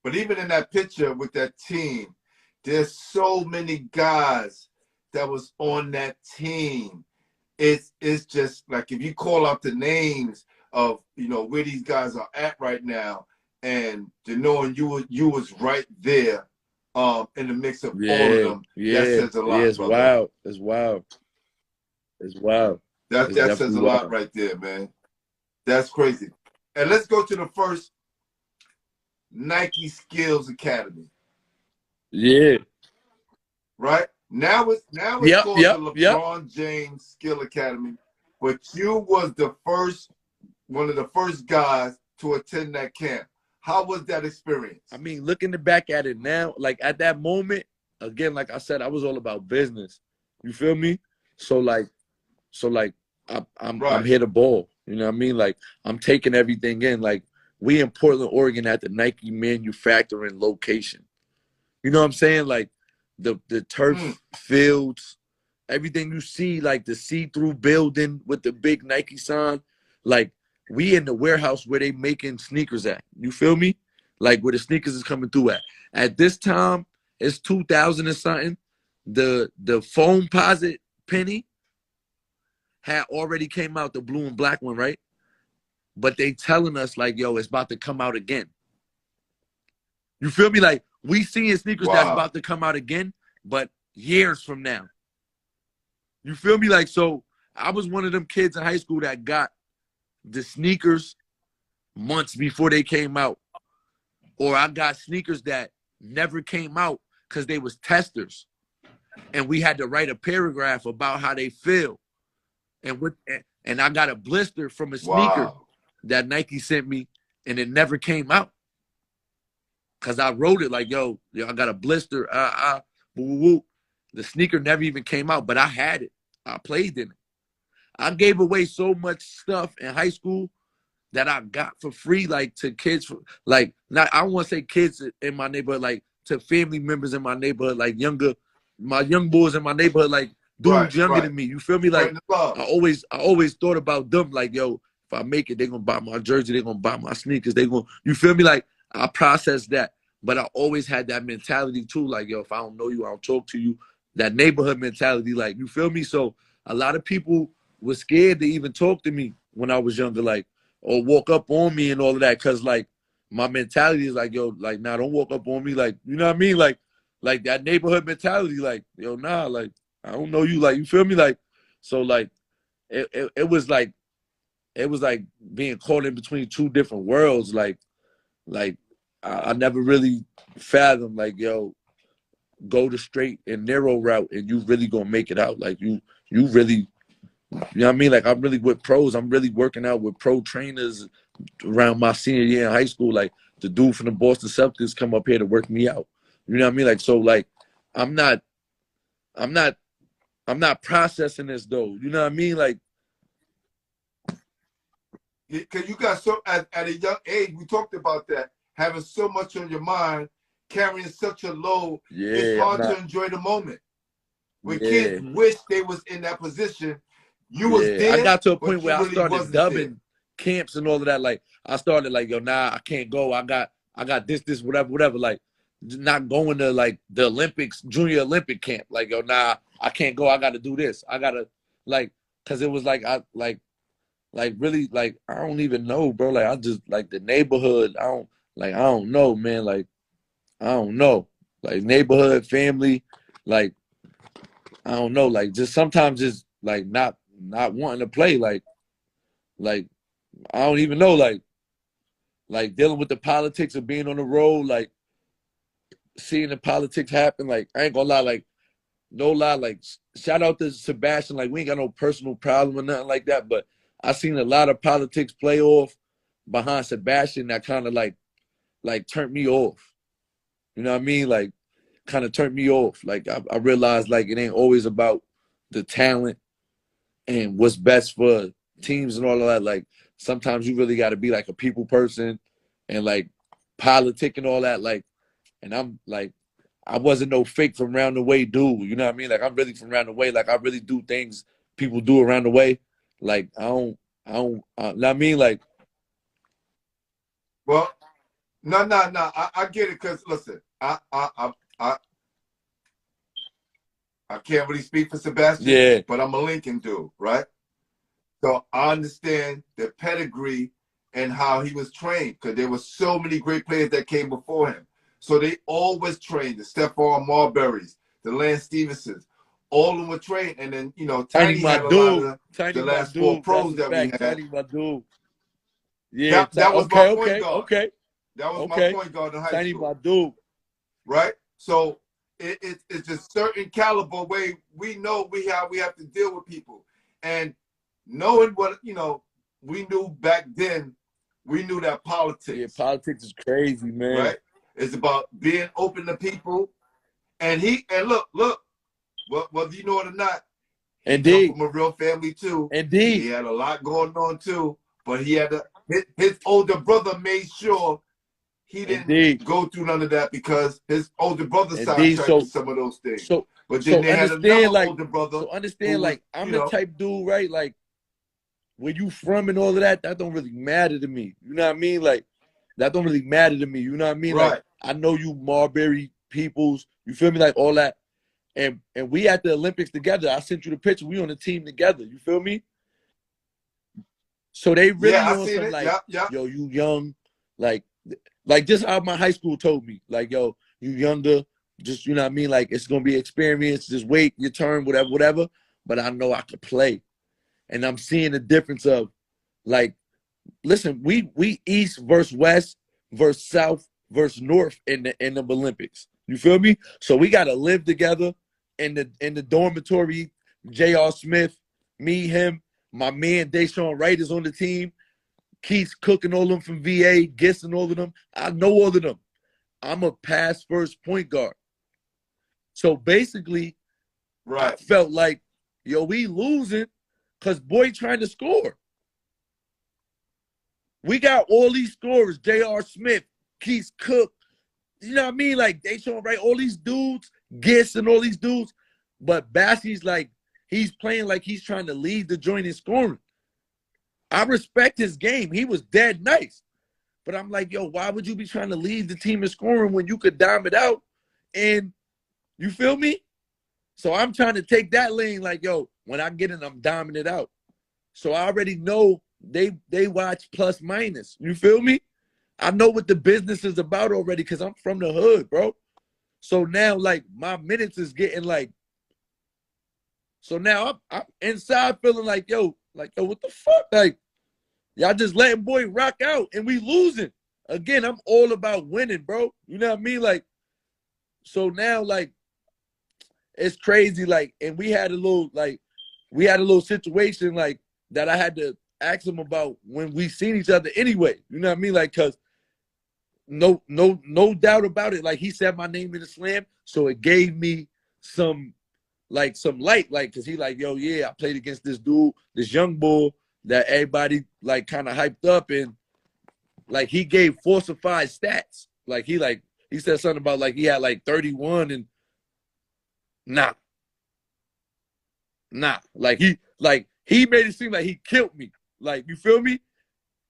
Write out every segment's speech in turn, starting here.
But even in that picture with that team, there's so many guys that was on that team. It's just like if you call out the names of where these guys are at right now, and to knowing you was right there, in the mix of all of them, that says a lot, it's brother. wild. It's wild. It's wild. That It's says a definitely lot wild. right there, man. That's crazy. And let's go to the first Nike Skills Academy. Yeah. Right? Now it's Yep. called the Yep. Yep. LeBron James Skill Academy. But you was one of the first guys to attend that camp. How was that experience? I mean, looking back at it now, like at that moment, again, like I said, I was all about business. You feel me? So like I'm here to ball. You know what I mean? Like I'm taking everything in. Like we in Portland, Oregon at the Nike manufacturing location. You know what I'm saying? Like the turf fields, everything you see, like the see-through building with the big Nike sign. Like we in the warehouse where they making sneakers at. You feel me? Like where the sneakers is coming through at. At this time, it's 2000 and something. The foam posit penny had already came out, the blue and black one, right? But they telling us like, yo, it's about to come out again. You feel me? Like we seeing sneakers that's about to come out again, but years from now. You feel me? Like, so I was one of them kids in high school that got the sneakers months before they came out. Or I got sneakers that never came out because they was testers. And we had to write a paragraph about how they feel. And I got a blister from a sneaker that Nike sent me, and it never came out. Because I wrote it like, yo, I got a blister. The sneaker never even came out, but I had it. I played in it. I gave away so much stuff in high school that I got for free, like to kids, like not I don't want to say kids in my neighborhood, like to family members in my neighborhood, like my young boys in my neighborhood, like dudes younger than me. You feel me? Like I always thought about them, like, yo, if I make it, they're gonna buy my jersey, they're gonna buy my sneakers, you feel me? Like I processed that, but I always had that mentality too, like, yo, if I don't know you, I don't talk to you. That neighborhood mentality, like, you feel me? So a lot of people were scared to even talk to me when I was younger, like, or walk up on me and all of that, because like my mentality is like, yo, like, nah, don't walk up on me, like, you know what I mean, like that neighborhood mentality, like, yo, nah, like I don't know you, like, you feel me, like, so like it was like being caught in between two different worlds, like I never really fathomed, like, yo, go the straight and narrow route and you really gonna make it out, like you really, you know what I mean? Like I'm really with pros. I'm really working out with pro trainers around my senior year in high school. Like the dude from the Boston Celtics come up here to work me out. You know what I mean? Like, so like I'm not processing this though. You know what I mean? Like, because you got so at a young age, we talked about that, having so much on your mind, carrying such a load, it's hard to enjoy the moment. When kids wish they was in that position, you was there. I got to a point where I really started dubbing camps and all of that. Like I started like, yo, nah, I can't go. I got this, whatever. Like not going to like the Olympics, junior Olympic camp. Like, yo, nah, I can't go. I got to do this. I got to like, cause it was like, really, like, I don't even know, bro. Like I just like the neighborhood. I don't know, man. Like, I don't know. Like neighborhood, family, like, I don't know. Like just sometimes just like not wanting to play. Like I don't even know. Like dealing with the politics of being on the road. Like seeing the politics happen. Like I ain't gonna lie. Like no lie. Like shout out to Sebastian. Like we ain't got no personal problem or nothing like that. But I seen a lot of politics play off behind Sebastian that kind of like turned me off. You know what I mean? Like kind of turned me off. Like I realized like it ain't always about the talent and what's best for teams and all of that. Like sometimes you really got to be like a people person and like politic and all that. Like, and I'm like, I wasn't no fake from around the way dude. You know what I mean? Like I'm really from around the way. Like I really do things people do around the way. Like I don't, know what I mean? Like, well, No, no, no. I get it because listen, I can't really speak for Sebastian, Yeah. but I'm a Lincoln dude, right? So I understand the pedigree and how he was trained because there were so many great players that came before him. So they always trained the Stephon Marburys, the Lance Stevensons, all of them were trained. And then, you know, Tiny Tiny my had a lot dude. of the Tiny my last four dude. That's pros a that we fact. had. Tiny my dude. Yeah. That was my Okay. point Okay. guard. Okay. That was my Okay. point guard in high Tiny my school, dude. right? So it's a certain caliber way we know we have to deal with people. And knowing what, you know, we knew back then, we knew that Yeah, politics, politics is crazy, man. right? It's about being open to people. And look, whether you know it or not, he come Indeed. from a real family too. Indeed. He had a lot going on too, but he had his older brother made sure he didn't Indeed. go through none of that because his older brother Indeed. sidetracked with some of those things. But then So they had understand, another like, older brother so who understand, was, like, I'm you the know, type dude, right? Like, where you from and all of that, that don't really matter to me. You know what I mean? Like, that don't really matter to me. You know what I mean? Like, right. I know you Marbury peoples. You feel me? Like all that. And we at the Olympics together. I sent you the picture. We on the team together. You feel me? So they Yeah, really I on seen some it. like, Yep, yep. yo, you young, like just how my high school told me, like, yo, you younger, just you know what I mean, like it's gonna be experience. Just wait your turn, whatever, whatever. But I know I could play, and I'm seeing the difference of, like, listen, we East versus West versus South versus North in the Olympics. You feel me? So we gotta live together in the dormitory. J.R. Smith, me, him, my man Deshaun Wright is on the team. Keith's cooking all of them from VA, guessing all of them. I know all of them. I'm a pass first point guard. So basically, right. I felt like, yo, we losing because boy trying to score. We got all these scorers, J.R. Smith, Keith Cook, you know what I mean? Like, they showing right, all these dudes, Giss and all these dudes. But Bassie's like, he's playing like he's trying to lead the joint in scoring. I respect his game. He was dead nice. But I'm like, yo, why would you be trying to lead the team in scoring when you could dime it out? And you feel me? So I'm trying to take that lane like, yo, when I get in, I'm diming it out. So I already know they watch plus minus. You feel me? I know what the business is about already because I'm from the hood, bro. So now, like, my minutes is getting like, so now I'm inside feeling like, yo, what the fuck? Like, y'all just letting boy rock out and we losing. Again, I'm all about winning, bro. You know what I mean? Like, so now, like, it's crazy. Like, and we had a little situation, like, that I had to ask him about when we seen each other anyway. You know what I mean? Like, cause no doubt about it. Like, he said my name in the slam, so it gave me some light, like, cause he like, yo, yeah, I played against this dude, this young bull that everybody like kind of hyped up, and like he gave falsified stats. Like he said something about like he had like 31 and nah. Like he made it seem like he killed me. Like, you feel me?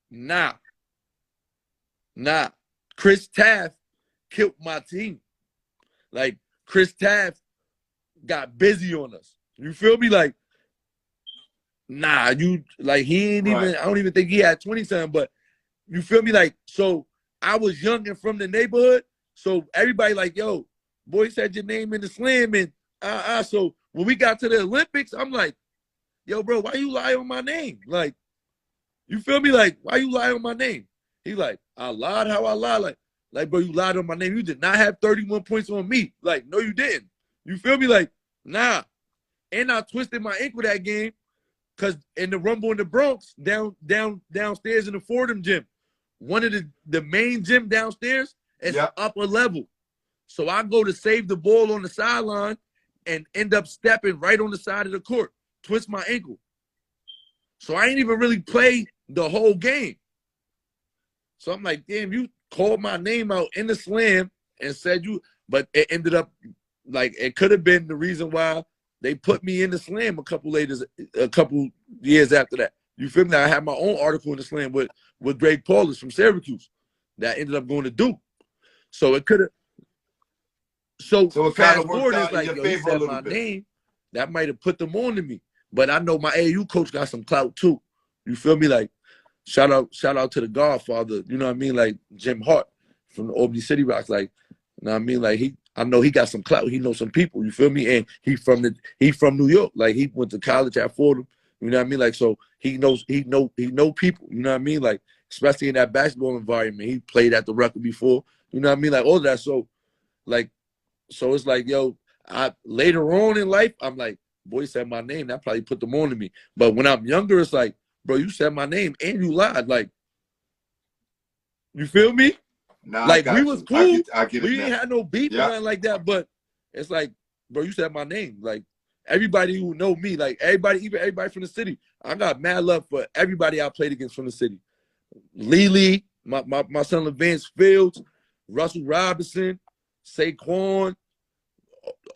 Nah. Chris Taft killed my team. Like, Chris Taft got busy on us. You feel me? Like, nah, you like he ain't Right. even, I don't even think he had 20 something, but you feel me? Like, so I was young and from the neighborhood. So everybody like, yo, boy said your name in the slam, and so when we got to the Olympics, I'm like, yo, bro, why you lie on my name? Like, you feel me? Like, why you lie on my name? He like, I lied how I lied. Like, bro, you lied on my name. You did not have 31 points on me. Like, no, you didn't. You feel me? Like, nah. And I twisted my ankle that game because in the Rumble in the Bronx, downstairs in the Fordham gym, one of the main gym downstairs is upper level. So I go to save the ball on the sideline and end up stepping right on the side of the court, twist my ankle. So I ain't even really play the whole game. So I'm like, damn, you called my name out in the slam and said you, but it ended up like it could have been the reason why they put me in the slam a couple years after that. You feel me? I had my own article in the slam with Greg Paulus from Syracuse. that ended up going to Duke. So it could have. So it kind fast of worked forward is out in like, your yo, he favor a said little my bit. name. That might have put them on to me. But I know my AU coach got some clout too. You feel me? Like, shout out to the Godfather, you know what I mean? Like Jim Hart from the Albany City Rocks. Like, you know what I mean? Like I know he got some clout. He knows some people, you feel me? And he from New York. Like he went to college at Fordham. You know what I mean? Like, so he know people, you know what I mean? Like, especially in that basketball environment. He played at the record before. You know what I mean? Like all of that. So like, so it's like, yo, later on in life, I'm like, boy, you said my name, that probably put them on to me. But when I'm younger, it's like, bro, you said my name and you lied. Like, you feel me? Nah, I Like, we got was you. cool. I get it We now. ain't had no beef or Yeah. nothing like that. But it's like, bro, you said my name. Like, everybody who know me, like everybody, even everybody from the city, I got mad love for everybody I played against from the city. Lily, my son Levance Fields, Russell Robinson, Saquon,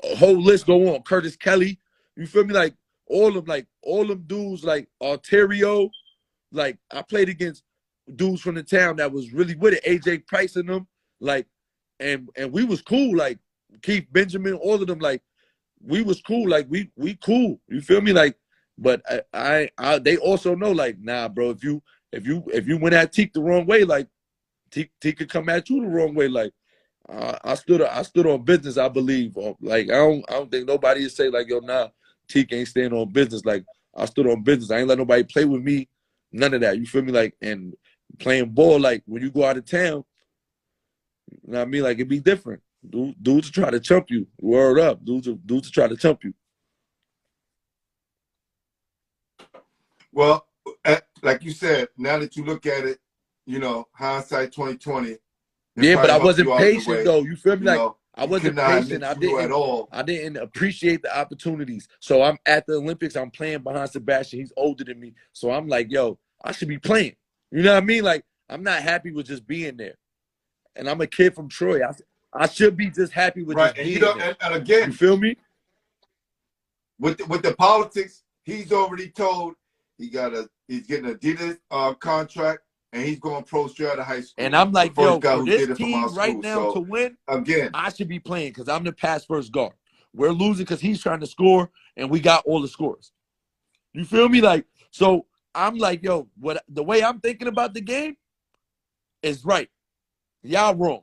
a whole list go on. Curtis Kelly, you feel me? Like all them dudes, like Ontario. Like I played against dudes from the town that was really with it. AJ Price and them, like, and we was cool. Like Keith Benjamin, all of them, like we was cool. Like we cool. You feel me? Like, but I they also know, like, nah, bro. If you went at Tiki the wrong way, like Tiki could come at you the wrong way. Like I stood on business. I believe. Like I don't think nobody would say like, yo, nah, Tiki ain't staying on business. Like I stood on business. I ain't let nobody play with me. None of that. You feel me? Like, and playing ball, like when you go out of town, you know what I mean? Like it'd be different. Dudes try to chump you. Word up. Dudes try to chump you. Well, like you said, now that you look at it, you know, hindsight 2020. Yeah, but I helped wasn't you out in the patient way. though. You feel me? You Like know, I he could wasn't not have patient. nicked you at all. I didn't appreciate the opportunities. So I'm at the Olympics. I'm playing behind Sebastian. He's older than me. So I'm like, yo, I should be playing. You know what I mean? Like I'm not happy with just being there. And I'm a kid from Troy. I should be just happy with Right. just And you being know, there. and again, You feel me? With the politics, he's already told he's getting an Adidas contract, and he's going pro straight out of high school. And I'm like, the first yo, guy for who this did it from our team right school. now So to win, again, I should be playing because I'm the pass first guard. We're losing because he's trying to score, and we got all the scores. You feel me? Like, so I'm like, yo, the way I'm thinking about the game is right. Y'all wrong.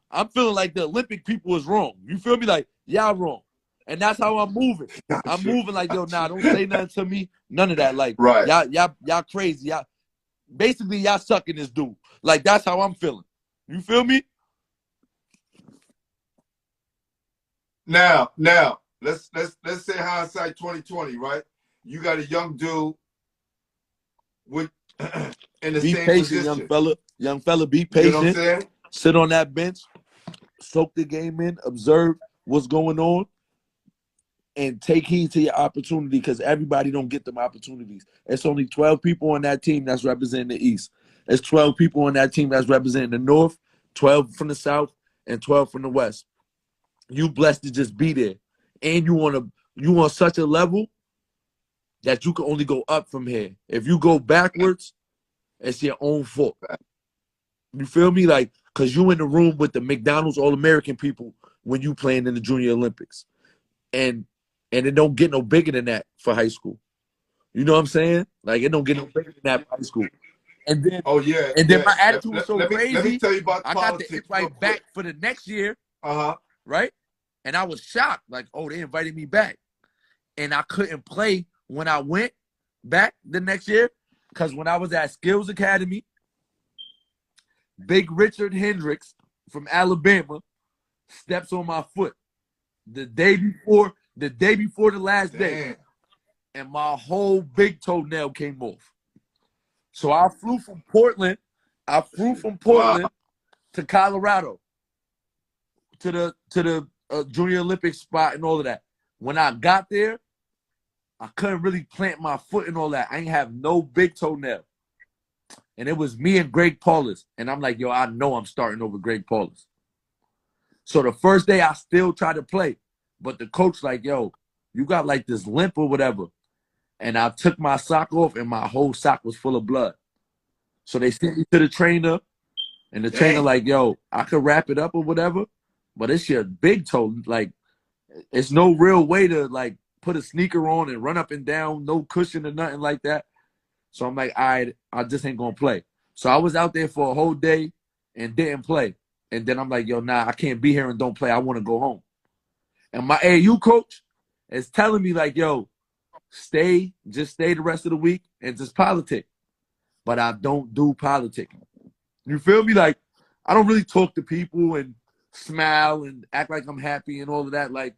I'm feeling like the Olympic people is wrong. You feel me? Like, y'all wrong. And that's how I'm moving. I'm moving like, yo, nah, don't say nothing to me. None of that. Like, right. y'all crazy. Basically, y'all sucking this dude. Like, that's how I'm feeling. You feel me? Now, let's say hindsight 2020, right? You got a young dude with in the Be same patient, position. young fella. Young fella, be You know what I'm patient. saying? Sit on that bench, soak the game in, observe what's going on, and take heed to your opportunity because everybody don't get them opportunities. It's only 12 people on that team that's representing the East. It's 12 people on that team that's representing the North, 12 from the South, and 12 from the West. You blessed to just be there. And you on such a level that you can only go up from here. If you go backwards, it's your own fault. You feel me? Like, because you in the room with the McDonald's All-American people when you playing in the Junior Olympics. And it don't get no bigger than that for high school. You know what I'm saying? Like, it don't get no bigger than that for high school. And then, Oh yeah. and then my attitude was so let crazy. me tell you about I got the invite back for the next year. Right? And I was shocked. Like, oh, they invited me back. And I couldn't play when I went back the next year. Because when I was at Skills Academy, Big Richard Hendricks from Alabama steps on my foot the day before the last day, and my whole big toenail came off. So I flew from Portland. Wow. To Colorado to the Junior Olympics spot and all of that. When I got there, I couldn't really plant my foot and all that. I ain't have no big toenail. And it was me and Greg Paulus. And I'm like, yo, I know I'm starting over Greg Paulus. So the first day I still tried to play. But the coach like, yo, you got like this limp or whatever. And I took my sock off and my whole sock was full of blood. So they sent me to the trainer And the trainer Dang. like, yo, I could wrap it up or whatever, but it's your big toe. Like, it's no real way to like put a sneaker on and run up and down, no cushion or nothing like that. So I'm like, all right, I just ain't gonna play. So I was out there for a whole day and didn't play. And then I'm like, yo, nah, I can't be here and don't play. I want to go home. And my AAU coach is telling me like, yo, just stay the rest of the week and just politic. But I don't do politicking. You feel me? Like, I don't really talk to people and smile and act like I'm happy and all of that. Like,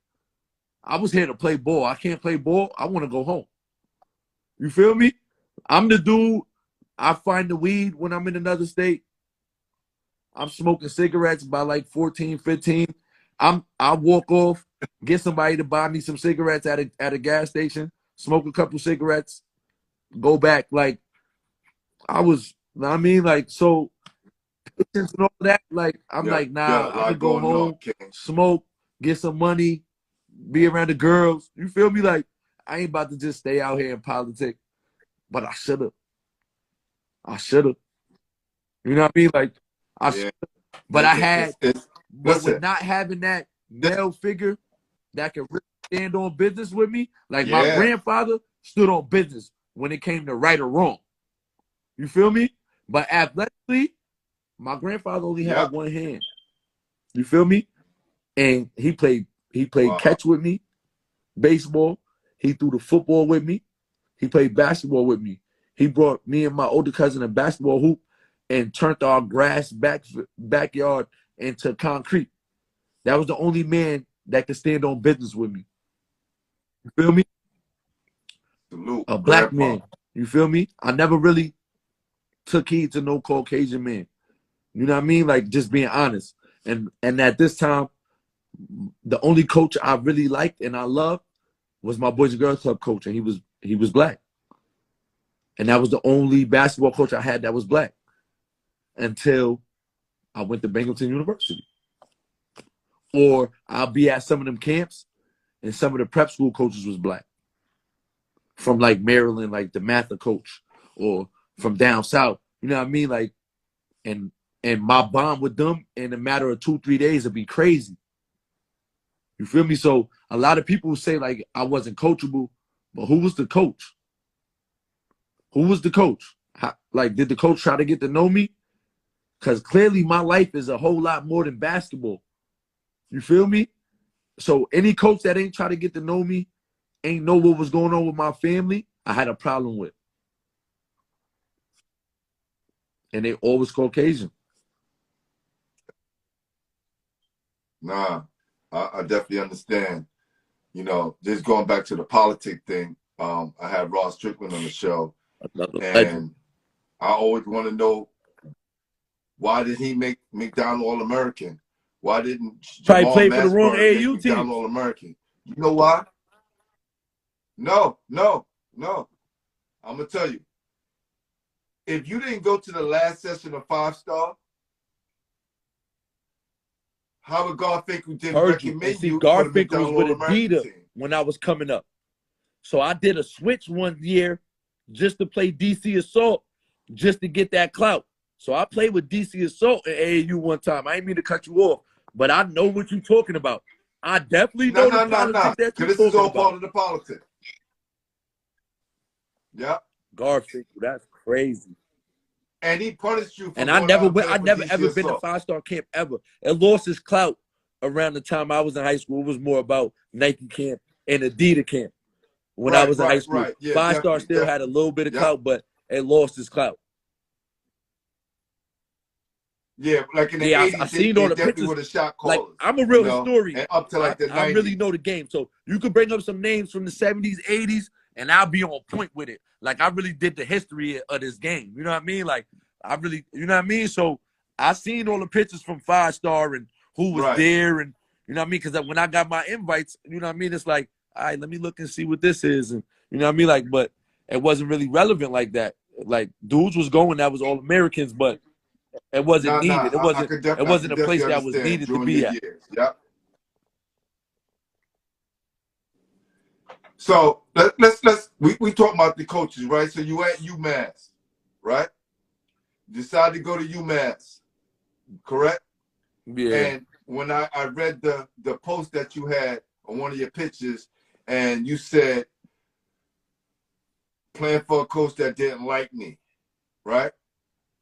I was here to play ball. I can't play ball. I want to go home. You feel me? I'm the dude. I find the weed when I'm in another state. I'm smoking cigarettes by like 14, 15. I walk off, get somebody to buy me some cigarettes at a gas station, smoke a couple cigarettes, go back. Like, I was, you know what I mean? Like, so and all that, like, I'm Yeah, like, got nah, a I'm gonna lot go going on, home, King. smoke, get some money, be around the girls. You feel me? Like, I ain't about to just stay out here in politics, but I should have. I should have. You know what I mean? Like, Yeah. but I had, but with Listen. not having that male figure that could really stand on business with me, like my Yeah. grandfather stood on business when it came to right or wrong. You feel me? But athletically, my grandfather only Yeah. had one hand. You feel me? And he played Wow. catch with me, baseball. He threw the football with me. He played basketball with me. He brought me and my older cousin a basketball hoop and turned our grass backyard into concrete. That was the only man that could stand on business with me. You feel me? Salute, A black Grandpa. man. You feel me? I never really took heed to no Caucasian man. You know what I mean? Like, just being honest. And at this time, the only coach I really liked and I loved was my Boys and Girls Club coach, and he was black. And that was the only basketball coach I had that was black until I went to Binghamton University. Or I'll be at some of them camps, and some of the prep school coaches was black. From like Maryland, like the Mather coach, or from down south. You know what I mean? Like, and my bond with them in a matter of 2-3 days would be crazy. You feel me? So a lot of people say like I wasn't coachable, but who was the coach? Who was the coach? Like, did the coach try to get to know me? Because clearly my life is a whole lot more than basketball. You feel me? So any coach that ain't try to get to know me, ain't know what was going on with my family, I had a problem with. And they always Caucasian. Nah, I definitely understand. You know, just going back to the politic thing, I had Ross Strickland on the show, Another legend. and I always want to know, why did he make McDonald All-American? Why didn't Probably Jamal played for the wrong Mashburn make AAU McDonald teams. All-American? You know why? No. I'm going to tell you. If you didn't go to the last session of 5-Star, Howard Garfinkel didn't Heard you. And recommend see, you for the Garfinkel was McDonald with All-American Adidas team. when I was coming up. So I did a switch one year just to play DC Assault, just to get that clout. So I played with DC Assault in AAU one time. I ain't mean to cut you off, but I know what you're talking about. I definitely know the politics that you're Because this is talking all about. part of the politics. Yeah. Garfinkel, that's crazy. And he punished you for And I going out never and went. playing I for never DC ever been to Assault. 5-Star camp ever. It lost its clout around the time I was in high school. It was more about Nike camp and Adidas camp when I was in high school. Right. Yeah, 5-Star still had a little bit of clout, but it lost its clout. Yeah, like in the Yeah, 80s, I they seen all the definitely pictures. were the shot Like, callers. I'm a real you know, historian. and up to like the 90s. I really know the game. So you could bring up some names from the 70s, 80s, and I'll be on point with it. Like, I really did the history of this game. You know what I mean? Like, I really, you know what I mean? So I seen all the pictures from 5-Star and who was there, and you know what I mean? Because when I got my invites, you know what I mean? It's like, all right, let me look and see what this is, and you know what I mean? Like, but it wasn't really relevant like that. Like, dudes was going that was all Americans, but it wasn't needed. It wasn't. It wasn't a place that was needed to be at. Years. Yep. So we talk about the coaches, right? So you at UMass, right? Decided to go to UMass. correct? Yeah. And when I read the post that you had on one of your pictures, and you said playing for a coach that didn't like me, right?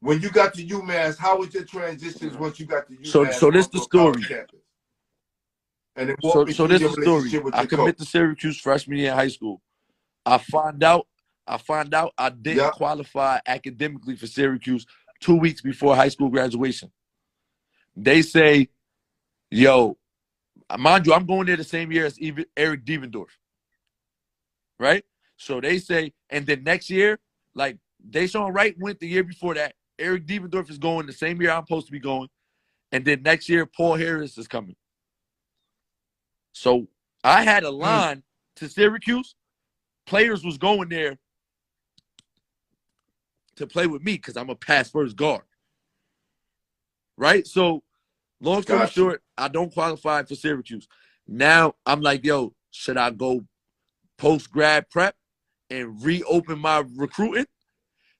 When you got to UMass, how was your transitions once you got to UMass So this the onto a college story. campus? And then walk me So through this your the story. relationship with I your commit to coach. Syracuse freshman year in high school. I find out I didn't Yeah. qualify academically for Syracuse 2 weeks before high school graduation. They say, yo, mind you, I'm going there the same year as Eric Devendorf, right? So they say, and then next year, like Deshaun Wright went the year before that. Eric Devendorf is going the same year I'm supposed to be going. And then next year, Paul Harris is coming. So I had a line to Syracuse. Players was going there to play with me because I'm a pass first guard. Right? So long story Got you. short, I don't qualify for Syracuse. Now I'm like, yo, should I go post grad prep and reopen my recruiting?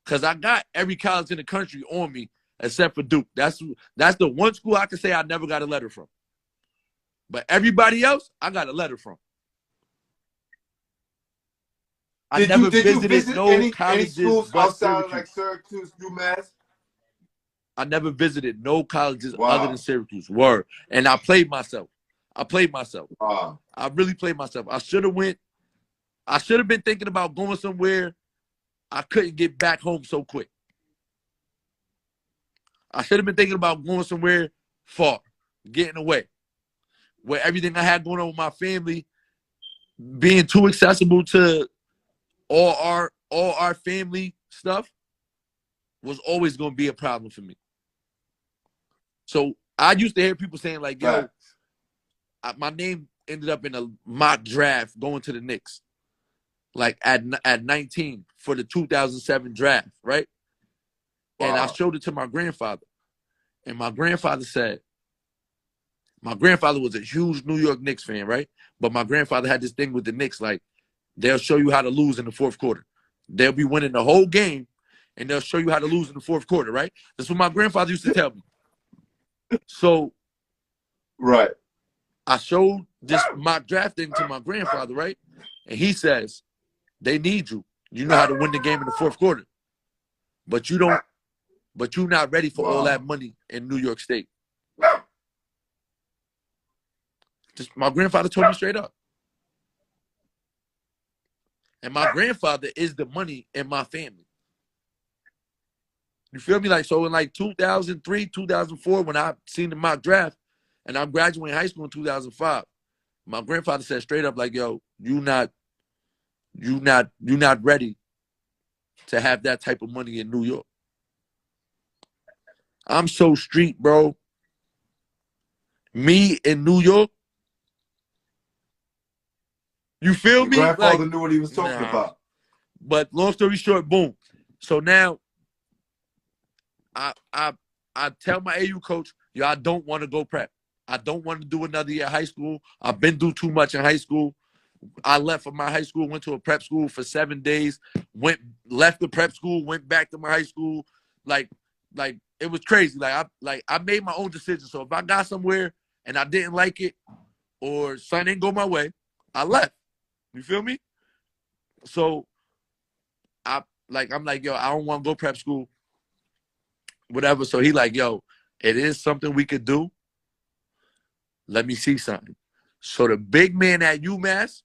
Because I got every college in the country on me except for Duke. That's the one school I can say I never got a letter from. But everybody else, I got a letter from. I never Did you visited visit no any colleges schools but outside of like Syracuse. Syracuse, UMass? I never visited no colleges other than Wow. Syracuse. Word. And I played myself. Wow. I really played myself. I should have been thinking about going somewhere I couldn't get back home so quick. I should have been thinking about going somewhere far, getting away, where everything I had going on with my family, being too accessible to all our family stuff was always going to be a problem for me. So I used to hear people saying like, yo, my name ended up in a mock draft going to the Knicks, like at 19 for the 2007 draft, right? Wow. And I showed it to my grandfather. And my grandfather said, my grandfather was a huge New York Knicks fan, right? But my grandfather had this thing with the Knicks, like they'll show you how to lose in the fourth quarter. They'll be winning the whole game, and they'll show you how to lose in the fourth quarter, right? That's what my grandfather used to tell me. So right. I showed this mock draft thing to my grandfather, right? And he says, they need you. You know how to win the game in the fourth quarter. But you're not ready for all that money in New York State. Just my grandfather told me straight up. And my grandfather is the money in my family. You feel me? Like, so in like 2003, 2004, when I seen the mock draft and I'm graduating high school in 2005, my grandfather said straight up, like, yo, you not ready to have that type of money in New York. I'm so street, bro. Me in New York. You feel Your me? grandfather Like, knew what he was talking about. But long story short, boom. So now I tell my AU coach, yo, I don't want to go prep. I don't want to do another year of high school. I've been through too much in high school. I left from my high school, went to a prep school for 7 days, left the prep school, went back to my high school. Like it was crazy. I made my own decision. So if I got somewhere and I didn't like it or something didn't go my way, I left. You feel me? So I'm like, yo, I don't want to go prep school. Whatever. So he like, yo, it is something we could do. Let me see something. So the big man at UMass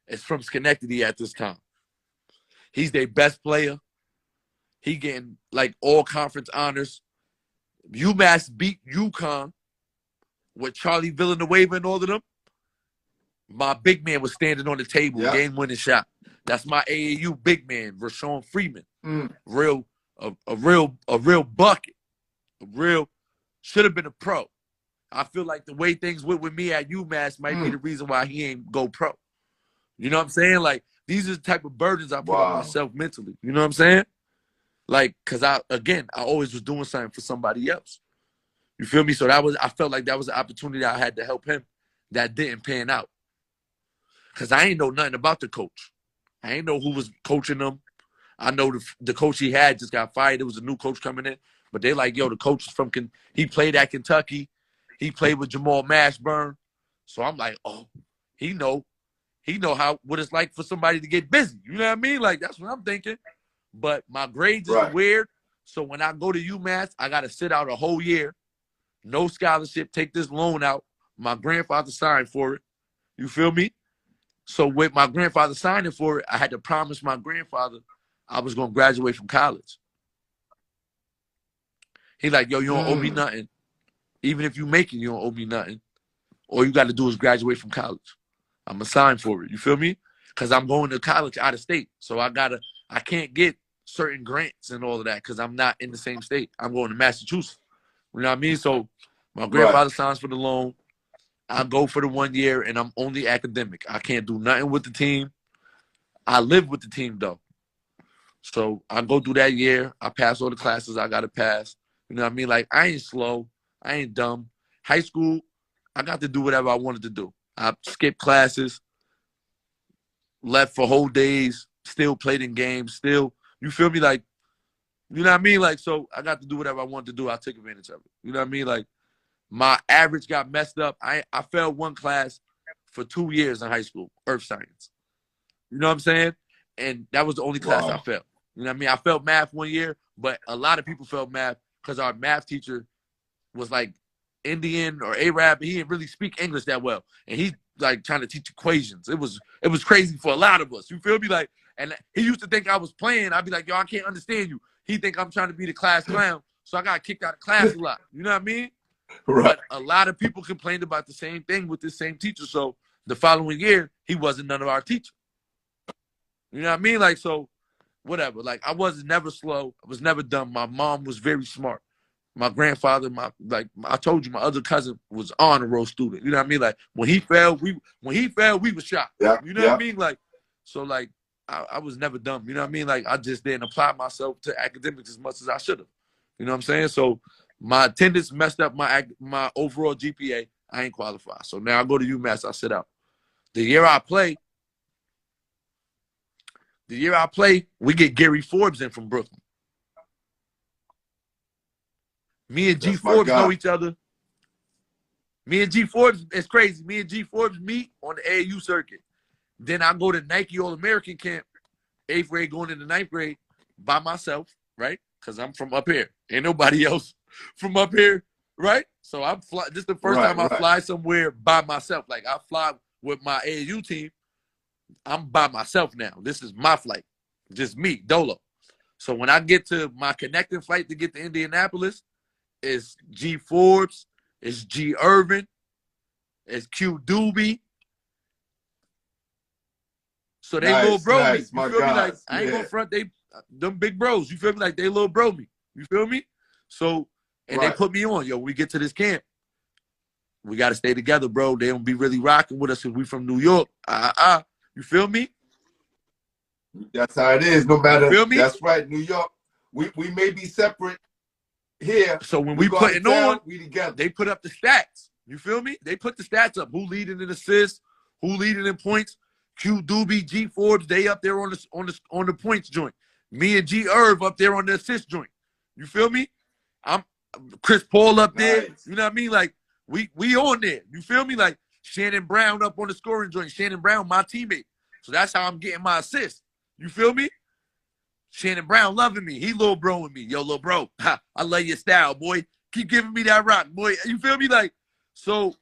is from Schenectady at this time. He's their best player. He getting like all conference honors. UMass beat UConn with Charlie Villanueva and all of them. My big man was standing on the table, game-winning shot. That's my AAU big man, Rashawn Freeman. A real bucket. Should have been a pro. I feel like the way things went with me at UMass might be the reason why he ain't go pro. You know what I'm saying? Like, these are the type of burdens I put on myself mentally. You know what I'm saying? Like, because I always was doing something for somebody else. You feel me? So I felt like that was an opportunity I had to help him that didn't pan out. Because I ain't know nothing about the coach. I ain't know who was coaching them. I know the coach he had just got fired. There was a new coach coming in. But they like, yo, the coach is from he played at Kentucky. He played with Jamal Mashburn. So I'm like, oh, he know what it's like for somebody to get busy. You know what I mean? Like, that's what I'm thinking. But my grades is weird. So when I go to UMass, I got to sit out a whole year. No scholarship. Take this loan out. My grandfather signed for it. You feel me? So with my grandfather signing for it, I had to promise my grandfather I was going to graduate from college. He like, yo, you don't owe me nothing. Even if you make it, you don't owe me nothing. All you got to do is graduate from college. I'm going to sign for it. You feel me? Because I'm going to college out of state. So I can't get certain grants and all of that because I'm not in the same state. I'm going to Massachusetts. You know what I mean? So my grandfather signs for the loan. I go for the 1 year, and I'm only academic. I can't do nothing with the team. I live with the team, though. So I go through that year. I pass all the classes I got to pass. You know what I mean? Like, I ain't slow. I ain't dumb. High school, I got to do whatever I wanted to do. I skipped classes, left for whole days, still played in games, still, you feel me? Like, you know what I mean? Like, so I got to do whatever I wanted to do. I took advantage of it. You know what I mean? Like, my average got messed up. I failed one class for 2 years in high school, earth science. You know what I'm saying? And that was the only class I failed. You know what I mean? I failed math 1 year, but a lot of people failed math because our math teacher was like Indian or Arab. He didn't really speak English that well. And he's like trying to teach equations. It was crazy for a lot of us. You feel me? Like, and he used to think I was playing. I'd be like, yo, I can't understand you. He think I'm trying to be the class clown. So I got kicked out of class a lot. You know what I mean? Right. But a lot of people complained about the same thing with this same teacher. So the following year, he wasn't none of our teachers. You know what I mean? Like, so whatever. Like, I was never slow. I was never dumb. My mom was very smart. My grandfather, I told you, my other cousin was honor roll student. You know what I mean? Like, when he failed, we were shocked. Yeah, you know what I mean? Like, so like, I was never dumb. You know what I mean? Like, I just didn't apply myself to academics as much as I should have. You know what I'm saying? So my attendance messed up my overall GPA. I ain't qualified. So now I go to UMass. I sit out. The year I play, we get Gary Forbes in from Brooklyn. Me and G Forbes know each other. Me and G Forbes, it's crazy. Me and G Forbes meet on the AAU circuit. Then I go to Nike All-American camp, 8th grade going into 9th grade by myself, right? Because I'm from up here. Ain't nobody else from up here, right? So I'm fly. This is the first time I fly somewhere by myself. Like, I fly with my AAU team. I'm by myself now. This is my flight. Just me, Dolo. So when I get to my connecting flight to get to Indianapolis, it's G Forbes, it's G Irvin, it's Q Doobie. So they little bro me. You feel me? Like, I ain't gonna front them big bros. You feel me? Like, they little bro me. You feel me? So, and they put me on. Yo, when we get to this camp, we got to stay together, bro. They don't be really rocking with us if we from New York. You feel me? That's how it is. No matter. You feel me? That's right. New York. We may be separate here. So when we putting on, we together. They put up the stats. You feel me? They put the stats up. Who leading in assists? Who leading in points? Q Doobie, G Forbes, they up there on the points joint. Me and G Irv up there on the assist joint. You feel me? I'm Chris Paul up there. You know what I mean? Like, we on there. You feel me? Like, Shannon Brown up on the scoring joint. Shannon Brown, my teammate. So that's how I'm getting my assist. You feel me? Shannon Brown loving me. He little bro with me. Yo, little bro, I love your style, boy. Keep giving me that rock, boy. You feel me? Like, so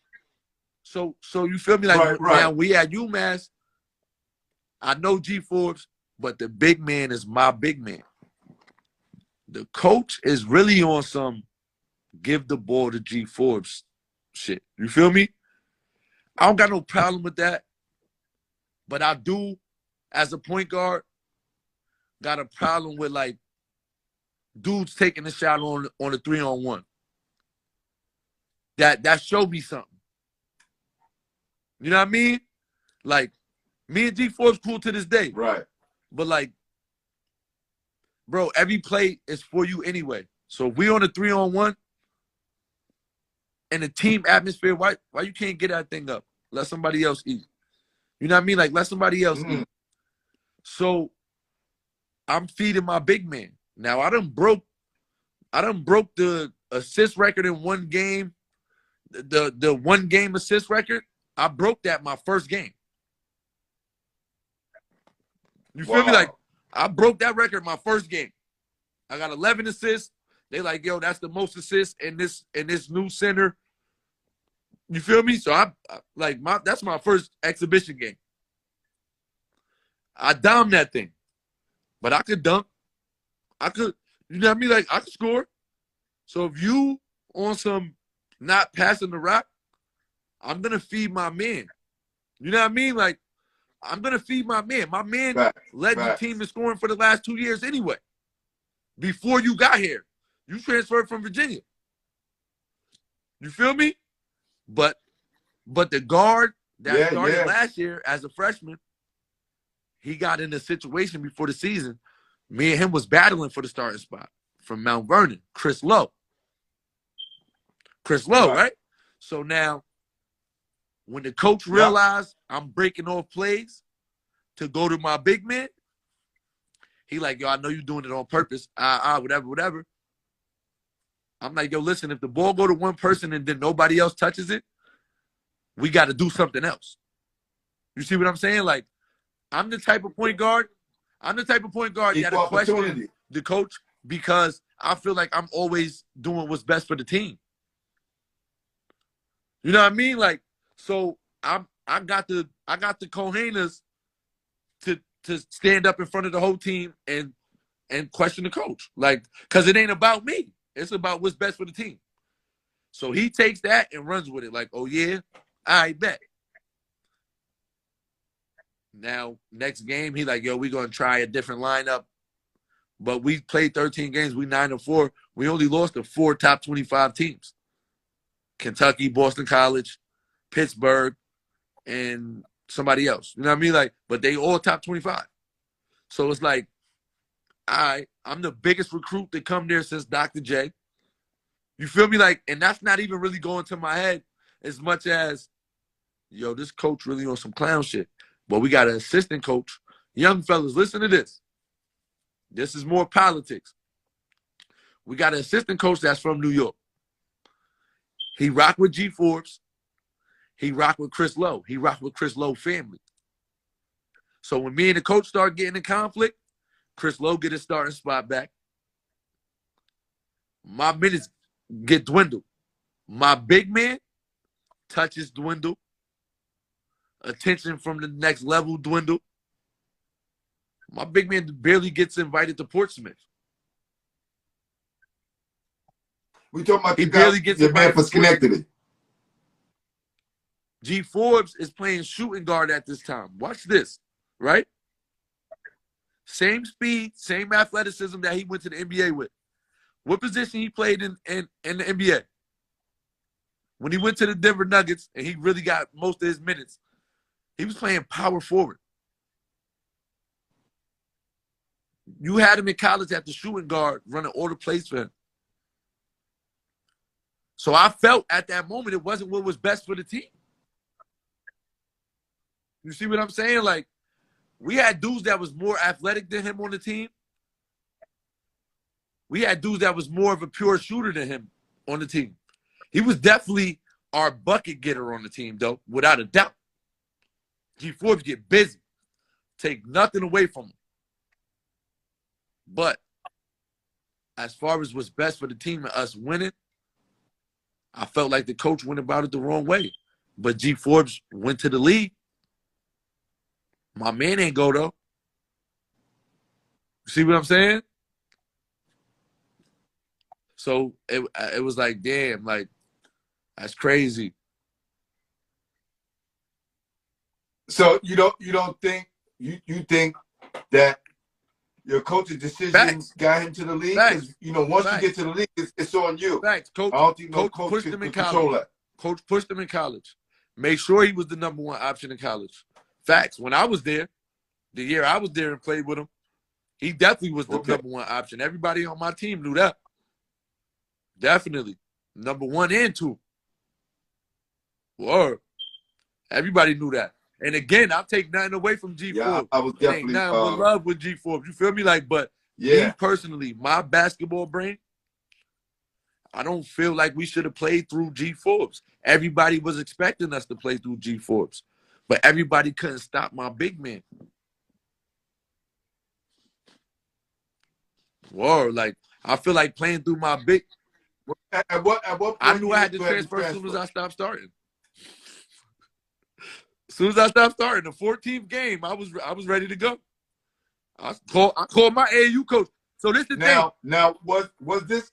you feel me? Like, now we at UMass. I know G Forbes, but the big man is my big man. The coach is really on some give the ball to G Forbes shit. You feel me? I don't got no problem with that. But I do, as a point guard, got a problem with, like, dudes taking a shot on a 3-on-1. That showed me something. You know what I mean? Like, me and G Forbes cool to this day. Right. But, like, bro, every play is for you anyway. So if we on a 3-on-1 and the team atmosphere, why you can't get that thing up? Let somebody else eat. You know what I mean? Like, let somebody else eat. So I'm feeding my big man. Now, I done broke I done broke the assist record in one game. The 1 game assist record, I broke that my first game. You feel me? Like, Wow. I broke that record my first game. I got 11 assists. They like, yo, that's the most assists in this new center. You feel me? So that's my first exhibition game. I domined that thing, but I could dunk. I could, you know what I mean? Like, I could score. So if you on some not passing the rock, I'm gonna feed my man. You know what I mean? Like, I'm gonna feed my man. My man led the team in scoring for the last 2 years anyway. Before you got here, you transferred from Virginia. You feel me? But the guard that started last year as a freshman, he got in a situation before the season. Me and him was battling for the starting spot from Mount Vernon, Chris Lowe. Right? So now, when the coach realized I'm breaking off plays to go to my big man, he like, yo, I know you're doing it on purpose. Whatever. I'm like, yo, listen, if the ball go to one person and then nobody else touches it, we got to do something else. You see what I'm saying? Like, I'm the type of point guard that question the coach because I feel like I'm always doing what's best for the team. You know what I mean? Like, so I got the cojones to stand up in front of the whole team and question the coach. Like, because it ain't about me. It's about what's best for the team. So he takes that and runs with it. Like, oh, yeah, I bet. Now, next game, he like, yo, we going to try a different lineup. But we played 13 games. We 9-4. We only lost to 4 top 25 teams. Kentucky, Boston College, Pittsburgh, and somebody else. You know what I mean? Like, but they all top 25. So it's like, I'm the biggest recruit to come there since Dr. J. You feel me? Like, and that's not even really going to my head as much as, yo, this coach really on some clown shit. But we got an assistant coach. Young fellas, listen to this. This is more politics. We got an assistant coach that's from New York. He rocked with G. Forbes. He rocked with Chris Lowe. He rocked with Chris Lowe family. So when me and the coach start getting in conflict, Chris Lowe get his starting spot back. My minutes get dwindled. My big man touches dwindle. Attention from the next level dwindle. My big man barely gets invited to Portsmouth. We talking about the man for Schenectady. G. Forbes is playing shooting guard at this time. Watch this, right? Same speed, same athleticism that he went to the NBA with. What position he played in the NBA? When he went to the Denver Nuggets and he really got most of his minutes, he was playing power forward. You had him in college at the shooting guard running all the plays for him. So I felt at that moment it wasn't what was best for the team. You see what I'm saying? Like, we had dudes that was more athletic than him on the team. We had dudes that was more of a pure shooter than him on the team. He was definitely our bucket getter on the team, though, without a doubt. G. Forbes get busy. Take nothing away from him. But as far as what's best for the team and us winning, I felt like the coach went about it the wrong way. But G. Forbes went to the league. My man ain't go, though. See what I'm saying? So it was like, damn, like, that's crazy. So you don't think you think that your coach's decisions got him to the league? Because once you get to the league, it's on you. Coach, I don't think no coach pushed can him in control college. that. Coach pushed him in college. Made sure he was the number one option in college. Facts. When I was there, the year I was there and played with him, he definitely was the number one option. Everybody on my team knew that. Definitely. Number 1 and 2. Word. Everybody knew that. And again, I'll take nothing away from G. Forbes. I was definitely ain't nothing but love with G. Forbes. You feel me? Like, but me personally, my basketball brain, I don't feel like we should have played through G Forbes. Everybody was expecting us to play through G Forbes, but everybody couldn't stop my big man. Whoa, like I feel like playing through my big. At what point I knew I had to transfer as soon as I stopped starting. As soon as I stopped starting, the 14th game, I was ready to go. I called my AAU coach. So this is the thing. Now was this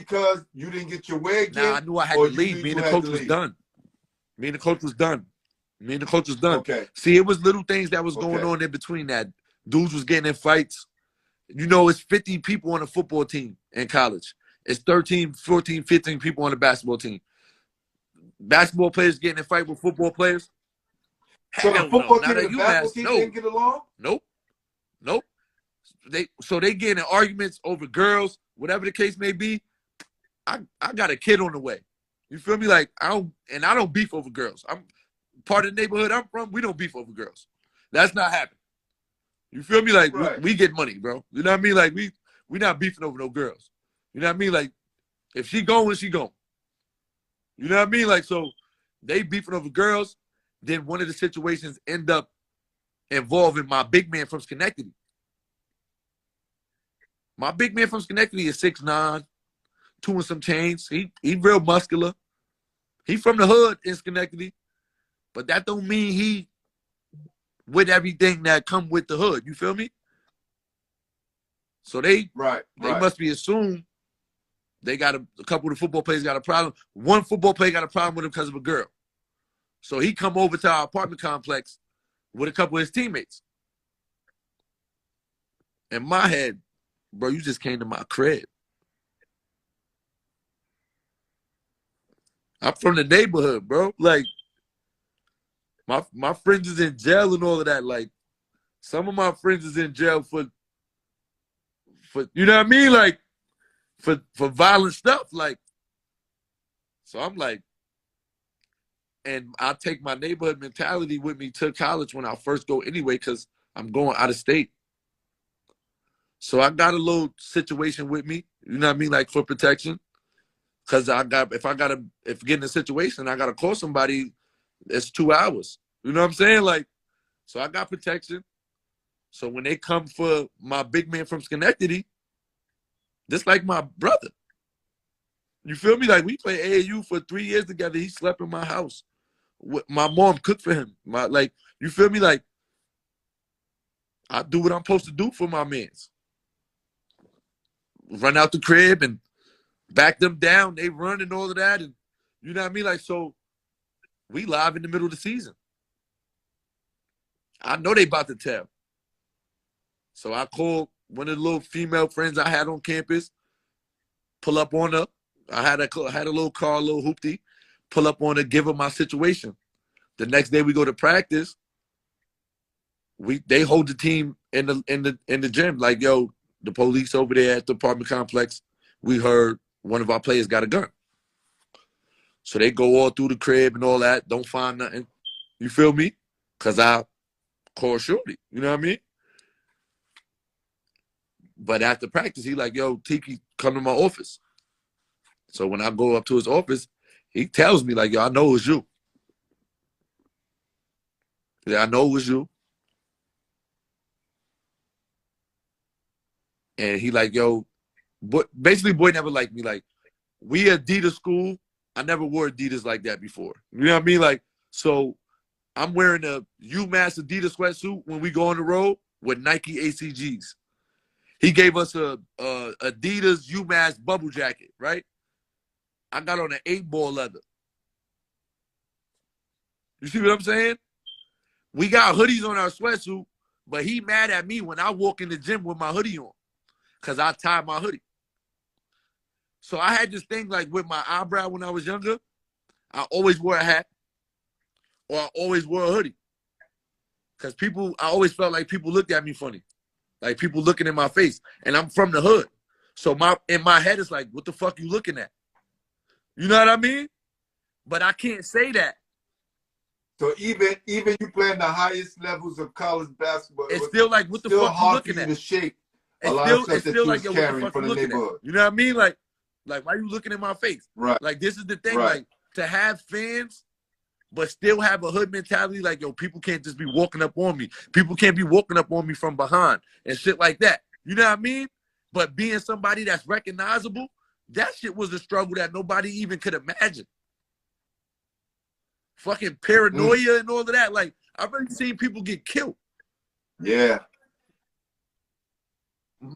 because you didn't get your way again? Nah, I knew I had to leave. Me and the coach was done. Me and the coach was done. Okay. See, it was little things that was going on in between that. Dudes was getting in fights. You know, it's 50 people on a football team in college. It's 13, 14, 15 people on the basketball team. Basketball players getting in fight with football players. So the football team and the basketball team didn't get along? Nope. They getting in arguments over girls, whatever the case may be. I got a kid on the way. You feel me? Like I don't beef over girls. I'm part of the neighborhood I'm from. We don't beef over girls. That's not happening. You feel me? Like we get money, bro. You know what I mean? Like we not beefing over no girls. You know what I mean? Like if she going, she going. You know what I mean? Like so, they beefing over girls. Then one of the situations end up involving my big man from Schenectady. My big man from Schenectady is 6'9", 2 and some chains. He real muscular. He from the hood in Schenectady, but that don't mean he with everything that come with the hood. You feel me? So they must be assumed they got a couple of the football players got a problem. One football player got a problem with him because of a girl. So he come over to our apartment complex with a couple of his teammates. In my head, bro, you just came to my crib. I'm from the neighborhood, bro. Like, my friends is in jail and all of that. Like, some of my friends is in jail for you know what I mean? Like, for violent stuff. Like, so I'm like, and I take my neighborhood mentality with me to college when I first go anyway, because I'm going out of state. So I got a little situation with me, you know what I mean, like for protection. Because if get in a situation, I got to call somebody, it's 2 hours. You know what I'm saying? Like, so I got protection. So when they come for my big man from Schenectady, this like my brother. You feel me? Like we played AAU for 3 years together. He slept in my house. My mom cooked for him. You feel me? Like I do what I'm supposed to do for my mans. Run out the crib and back them down. They run and all of that. And you know what I mean? Like, so we live in the middle of the season. I know they about to tell. So I called one of the little female friends I had on campus, pull up on her. I had a little car, a little hoopty, pull up on her, give her my situation. The next day we go to practice. They hold the team in the gym. Like, yo, the police over there at the apartment complex, we heard one of our players got a gun. So they go all through the crib and all that, don't find nothing. You feel me? Because I call Shorty. You know what I mean? But after practice, he like, yo, Tiki, come to my office. So when I go up to his office, he tells me, like, yo, I know it was you. Yeah, I know it was you. And he like, yo, basically, boy never liked me. Like, we Adidas school. I never wore Adidas like that before. You know what I mean? Like, so I'm wearing a UMass Adidas sweatsuit when we go on the road with Nike ACGs. He gave us a Adidas UMass bubble jacket, right? I got on an 8-ball leather. You see what I'm saying? We got hoodies on our sweatsuit, but he mad at me when I walk in the gym with my hoodie on because I tied my hoodie. So I had this thing like with my eyebrow when I was younger. I always wore a hat or I always wore a hoodie because I always felt like people looked at me funny. Like people looking in my face, and I'm from the hood. So in my head, it's like, what the fuck you looking at? You know what I mean? But I can't say that. So even you playing the highest levels of college basketball, it's still like, what the fuck you looking at? To shake a lot of stuff it's that still you like, was yo, what the carrying fuck for you the looking at? neighborhood. You know what I mean? Like why you looking in my face? Right. Like, this is the thing, Right. like, to have fans, but still have a hood mentality, like, yo, people can't just be walking up on me. People can't be walking up on me from behind and shit like that. You know what I mean? But being somebody that's recognizable, that shit was a struggle that nobody even could imagine. Fucking paranoia and all of that. Like, I've already seen people get killed. Yeah.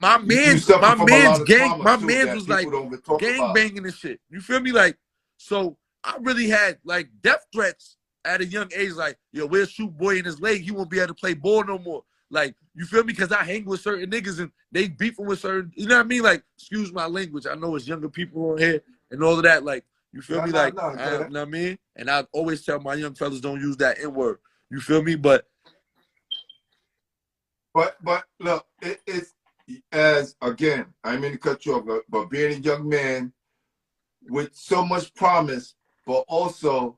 My You suffer from a lot of gang, trauma my too man's that was people like don't even talk gang about. banging and shit. You feel me? Like, so I really had like death threats at a young age. Like, yo, we'll shoot boy in his leg. He won't be able to play ball no more. Like, you feel me? Because I hang with certain niggas and they beefing with certain, you know what I mean? Like, excuse my language. I know it's younger people on here and all of that. Like, you feel me? Like, you know what I mean? And I always tell my young fellas, don't use that N-word. You feel me? But look, it's as again, I mean to cut you off, but being a young man with so much promise, but also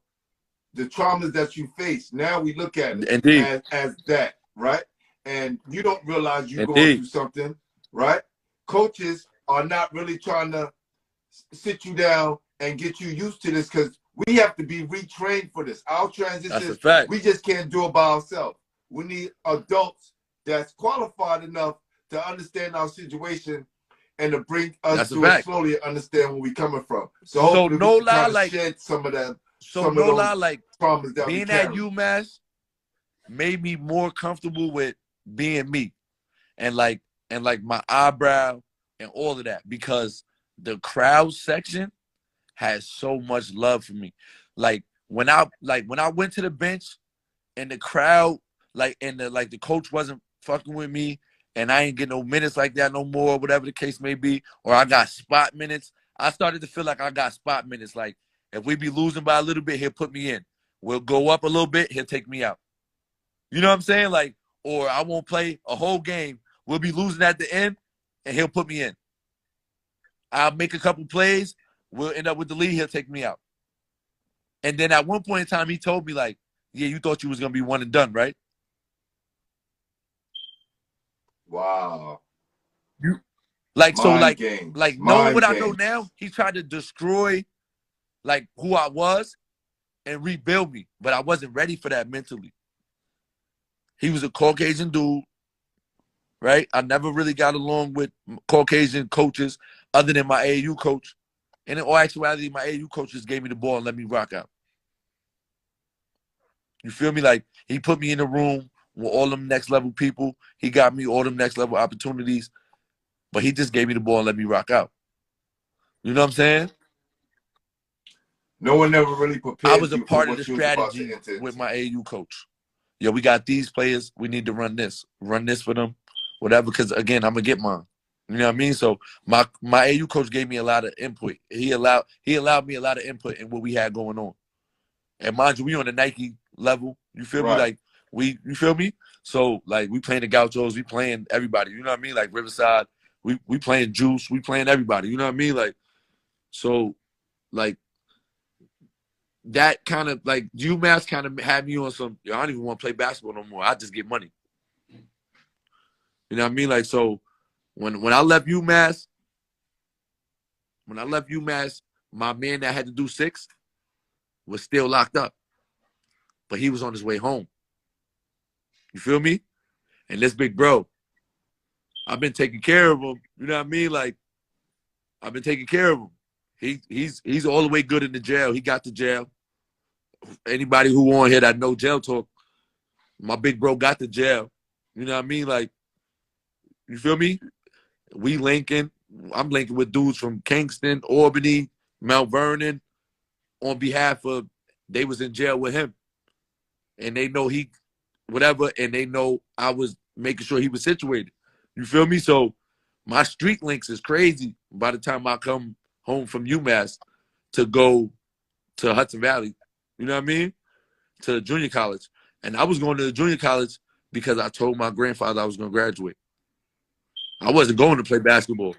the traumas that you face. Now we look at it as that, right? And you don't realize you're going through something, right? Coaches are not really trying to sit you down and get you used to this because we have to be retrained for this. Our transitions, we just can't do it by ourselves. We need adults that's qualified enough to understand our situation and to bring us to it slowly and understand where we're coming from. So hopefully we can kind of shed some of that. So no lie, like being at UMass made me more comfortable with being me, and like my eyebrow and all of that, because the crowd section has so much love for me. Like when I went to the bench and the crowd the coach wasn't fucking with me and I ain't getting no minutes like that no more, whatever the case may be, or I got spot minutes, I started to feel like I got spot minutes. Like if we be losing by a little bit, he'll put me in. We'll go up a little bit, he'll take me out. You know what I'm saying? Like, or I won't play a whole game. We'll be losing at the end, and he'll put me in. I'll make a couple plays. We'll end up with the lead. He'll take me out. And then at one point in time, he told me, like, yeah, you thought you was going to be one and done, right? Wow. Knowing what I know now, he tried to destroy, like, who I was and rebuild me. But I wasn't ready for that mentally. He was a Caucasian dude, right? I never really got along with Caucasian coaches other than my AAU coach. And in all actuality, my AAU coach just gave me the ball and let me rock out. You feel me? Like, he put me in the room with all them next level people. He got me all them next level opportunities. But he just gave me the ball and let me rock out. You know what I'm saying? No one ever really prepared you. I was a part of the strategy with my AAU coach. Yo, we got these players. We need to run this for them, whatever. Because again, I'm gonna get mine. You know what I mean? So my AAU coach gave me a lot of input. He allowed me a lot of input in what we had going on. And mind you, we on the Nike level. You feel me? Like you feel me? So like we playing the Gauchos, we playing everybody. You know what I mean? Like Riverside, we playing Juice, we playing everybody. You know what I mean? Like so, like. That kind of like UMass kind of had me on some. I don't even want to play basketball no more. I just get money. You know what I mean? Like so, when I left UMass, my man that had to do 6 was still locked up, but he was on his way home. You feel me? And this big bro, I've been taking care of him. You know what I mean? Like I've been taking care of him. He's all the way good in the jail. He got to jail. Anybody who on here that know jail talk, my big bro got to jail. You know what I mean? Like, you feel me? We linking. I'm linking with dudes from Kingston, Albany, Mount Vernon on behalf of, they was in jail with him. And they know he, whatever, and they know I was making sure he was situated. You feel me? So my street links is crazy by the time I come home from UMass to go to Hudson Valley. You know what I mean? To the junior college. And I was going to the junior college because I told my grandfather I was going to graduate. I wasn't going to play basketball.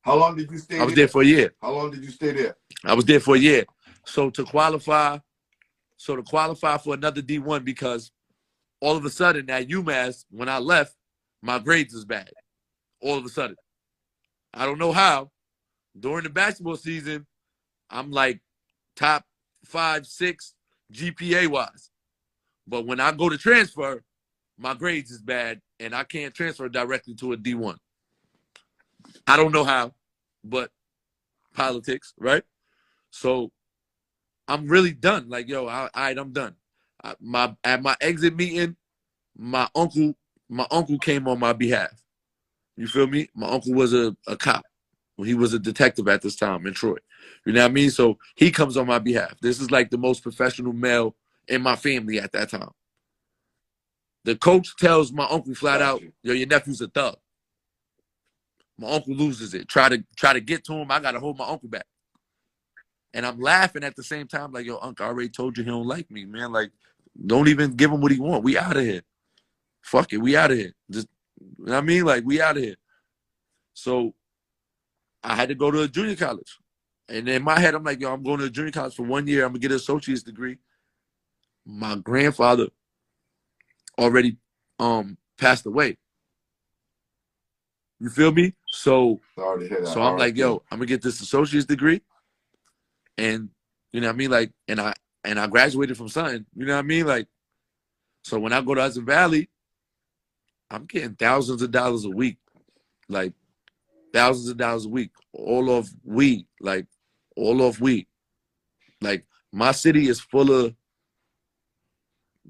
How long did you stay there? I was there for a year. How long did you stay there? I was there for a year. So to qualify for another D1, because all of a sudden at UMass, when I left, my grades was bad. all of a sudden. I don't know how. During the basketball season, I'm like top 5, 6 GPA wise. But when I go to transfer, my grades is bad and I can't transfer directly to a D1. I don't know how, but politics, right? So I'm really done. Like, yo, I'm done. At my exit meeting, my uncle came on my behalf. You feel me? My uncle was a cop. He was a detective at this time in Troy. You know what I mean? So he comes on my behalf. This is like the most professional male in my family at that time. The coach tells my uncle flat out, yo, your nephew's a thug. My uncle loses it. Try to get to him. I gotta hold my uncle back. And I'm laughing at the same time, like, yo, uncle, I already told you he don't like me, man. Like, don't even give him what he want. We out of here. Fuck it, we out of here. Just, you know what I mean? Like, we out of here. So I had to go to a junior college. And in my head, I'm like, yo, I'm going to a junior college for 1 year. I'm going to get an associate's degree. My grandfather already passed away. You feel me? So I'm like, yo, I'm going to get this associate's degree. And, you know what I mean? Like, and I graduated from something. You know what I mean? Like, so when I go to Hudson Valley, I'm getting thousands of dollars a week. Like, thousands of dollars a week. All off weed. Like, all off weed. Like, my city is full of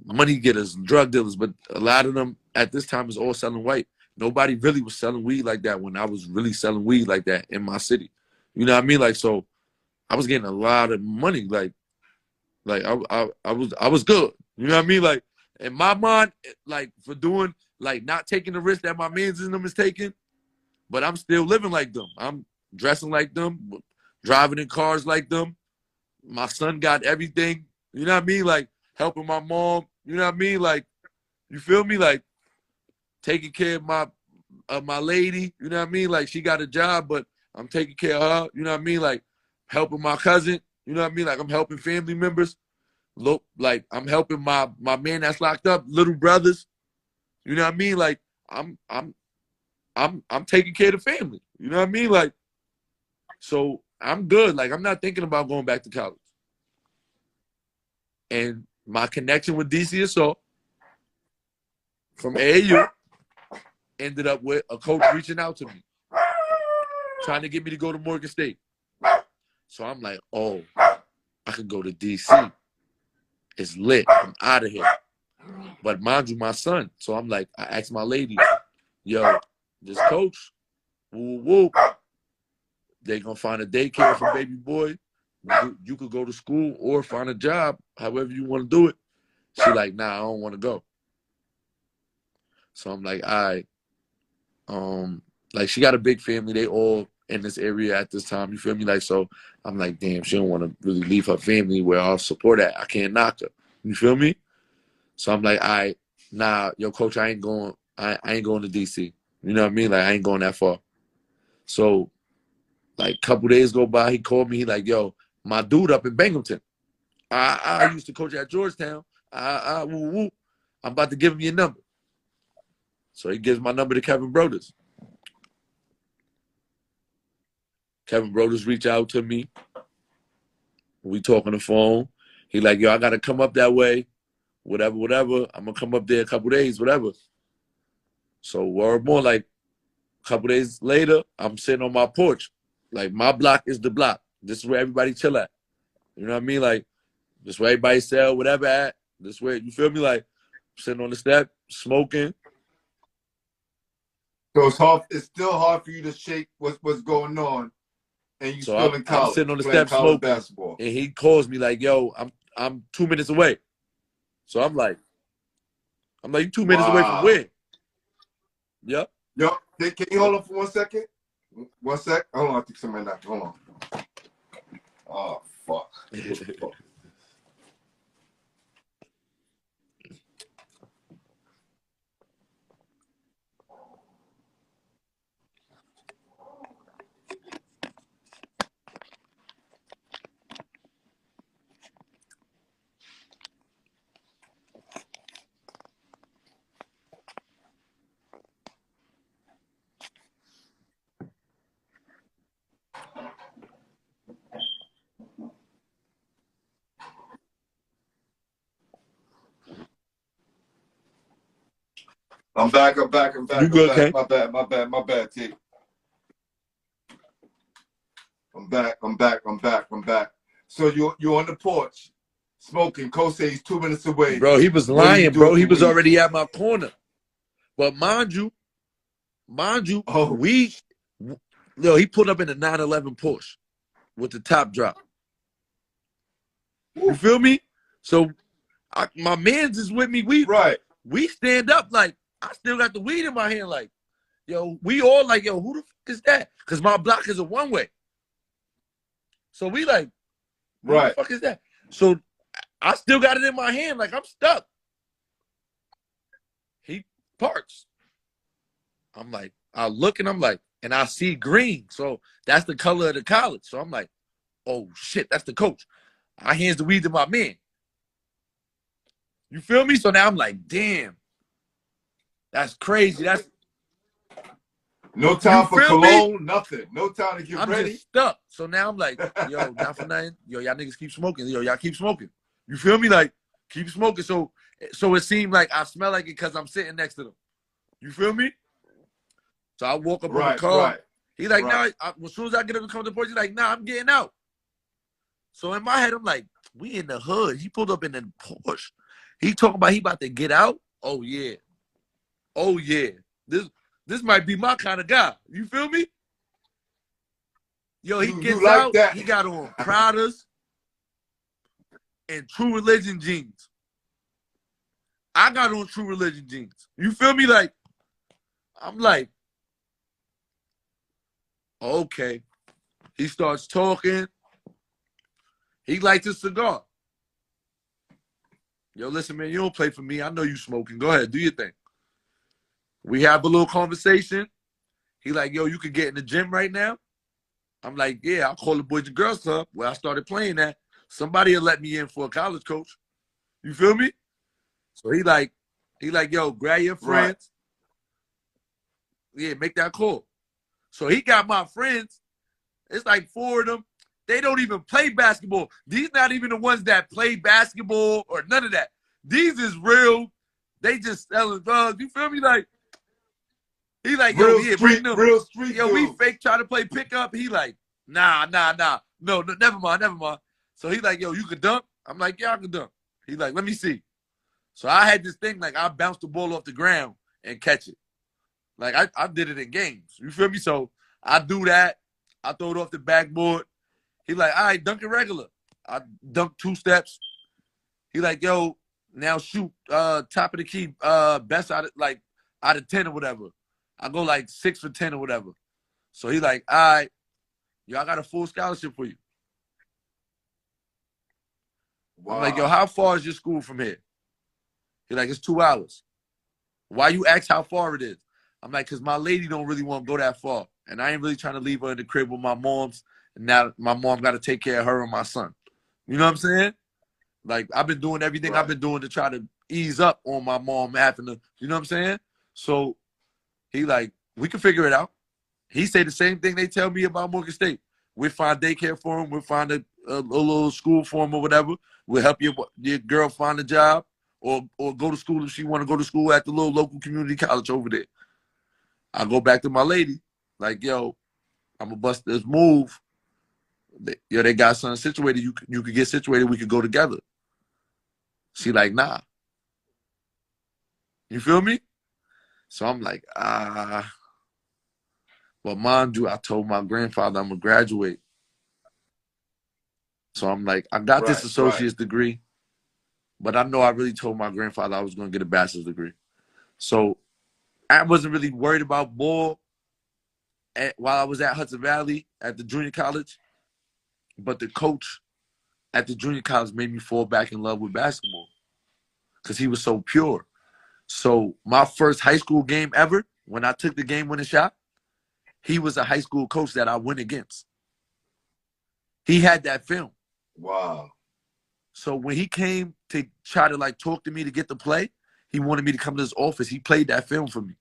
money getters, drug dealers, but a lot of them at this time is all selling white. Nobody really was selling weed like that when I was really selling weed like that in my city. You know what I mean? Like, so I was getting a lot of money. Like I was good. You know what I mean? Like, in my mind, like, for doing, like, not taking the risk that my mans in them is taking, but I'm still living like them. I'm dressing like them, driving in cars like them. My son got everything. You know what I mean? Like, helping my mom. You know what I mean? Like, you feel me? Like, taking care of my lady. You know what I mean? Like, she got a job, but I'm taking care of her. You know what I mean? Like, helping my cousin. You know what I mean? Like, I'm helping family members. Look, like, I'm helping my man that's locked up, little brothers. You know what I mean? Like, I'm taking care of the family. You know what I mean? Like, so I'm good. Like, I'm not thinking about going back to college. And my connection with DC Assault from AAU ended up with a coach reaching out to me, trying to get me to go to Morgan State. So I'm like, oh, I could go to DC. It's lit. I'm out of here. But mind you, my son. So I'm like, I asked my lady, yo, this coach, woo woo, they gonna find a daycare for baby boy. You could go to school or find a job, however you want to do it. She like, nah, I don't want to go. So I'm like, all right. Like, she got a big family. They all in this area at this time. You feel me? Like, so I'm like, damn, she don't want to really leave her family where I'll support at. I can't knock her. You feel me? So I'm like, all right, nah, yo, coach, I ain't going to DC. You know what I mean? Like, I ain't going that far. So, like, a couple days go by, he called me. He like, yo, my dude up in Binghamton. I used to coach at Georgetown. Woo, woo. I'm about to give him your number. So he gives my number to Kevin Broders. Kevin Broders reach out to me. We talk on the phone. He like, yo, I got to come up that way. Whatever. I'm going to come up there a couple days, whatever. So word more, like, a couple days later, I'm sitting on my porch. Like, my block is the block. This is where everybody chill at. You know what I mean? Like, this where everybody sell whatever at. This where, you feel me? Like, sitting on the step, smoking. So it's still hard for you to shake what's going on, and you still in college. I'm sitting on the step smoking, basketball. And he calls me like, "Yo, I'm 2 minutes away." So I'm like, you 2 minutes away from where? Yep. Can you hold on for 1 second? 1 sec. Hold on, I think somebody knocked. Hold on. Oh fuck. I'm back. I'm back. I'm You back. I'm good, back. Ken? My bad. My bad. My bad, T. I'm back. I'm back. I'm back. I'm back. So you're on the porch smoking. Coach says he's 2 minutes away. Bro, he was What are you lying, doing bro. with He the was weed? already at my corner. But mind you, Oh, he pulled up in a 911 Porsche with the top drop. You feel me? So my man's is with me. right. We stand up like I still got the weed in my hand. Like, yo, we all like, yo, who the fuck is that? Because my block is a one-way. So we like, who the Right. fuck is that? So I still got it in my hand, like I'm stuck. He parks. I'm like, I look and I'm like, and I see green. So that's the color of the college. So I'm like, oh shit, that's the coach. I hands the weed to my man. You feel me? So now I'm like, damn, that's crazy. That's No you time for feel me? cologne, nothing. No time to get I'm ready. just stuck. So now I'm like, yo, not for nothing. Yo, y'all niggas keep smoking. Yo, y'all keep smoking. You feel me? Like, keep smoking. So it seemed like I smell like it because I'm sitting next to them. You feel me? So I walk up on the Right, car. right. He like, right. nah, as soon as I get up to come to the porch, he's like, nah, I'm getting out. So in my head, I'm like, we in the hood. He pulled up in the Porsche. He talking about he about to get out. Oh yeah. Oh yeah. This might be my kind of guy. You feel me? Yo, he You gets like out. that? He got on Pradas and True Religion jeans. I got on True Religion jeans. You feel me? Like, I'm like, okay. He starts talking. He lights a cigar. Yo, listen, man, you don't play for me. I know you smoking. Go ahead, do your thing. We have a little conversation. He like, yo, you could get in the gym right now. I'm like, yeah, I'll call the Boys and Girls Club where I started playing at. Somebody will let me in for a college coach. You feel me? So he like, yo, grab your friends. Right. Yeah, make that call. So he got my friends. It's like 4 of them. They don't even play basketball. These not even the ones that play basketball or none of that. These is real. They just selling drugs. You feel me? Like, he like, yo, real yeah, street, bring them. real street. Yo, we dudes. fake try to play pickup. He like, nah. No, never mind. So he like, yo, you could dunk? I'm like, yeah, I can dunk. He like, let me see. So I had this thing, like I bounced the ball off the ground and catch it. Like I did it in games. You feel me? So I do that. I throw it off the backboard. He like, all right, dunk it regular. I dunk 2 steps. He like, yo, now shoot top of the key, best out of 10 or whatever. I go like 6 for 10 or whatever. So he like, all right, yo, I got a full scholarship for you. Wow. I'm like, yo, how far is your school from here? He like, it's 2 hours. Why you ask how far it is? I'm like, because my lady don't really want to go that far. And I ain't really trying to leave her in the crib with my mom's. And now my mom got to take care of her and my son. You know what I'm saying? Like, I've been doing everything I've been doing to try to ease up on my mom having to, you know what I'm saying? So he like, we can figure it out. He say the same thing they tell me about Morgan State. We'll find daycare for him. We'll find a little school for him or whatever. We'll help your girl find a job or go to school if she want to go to school at the little local community college over there. I go back to my lady, like, yo, I'm going to bust this move. Yo, they got something situated. You could get situated. We could go together. She like, nah. You feel me? So I'm like, But mind you, I told my grandfather I'm going to graduate. So I'm like, I got this associate's degree, but I know I really told my grandfather I was going to get a bachelor's degree. So I wasn't really worried about ball while I was at Hudson Valley at the junior college. But the coach at the junior college made me fall back in love with basketball because he was so pure. So my first high school game ever, when I took the game-winning shot, he was a high school coach that I went against. He had that film. Wow. So when he came to try to like talk to me to get the play, he wanted me to come to his office. He played that film for me.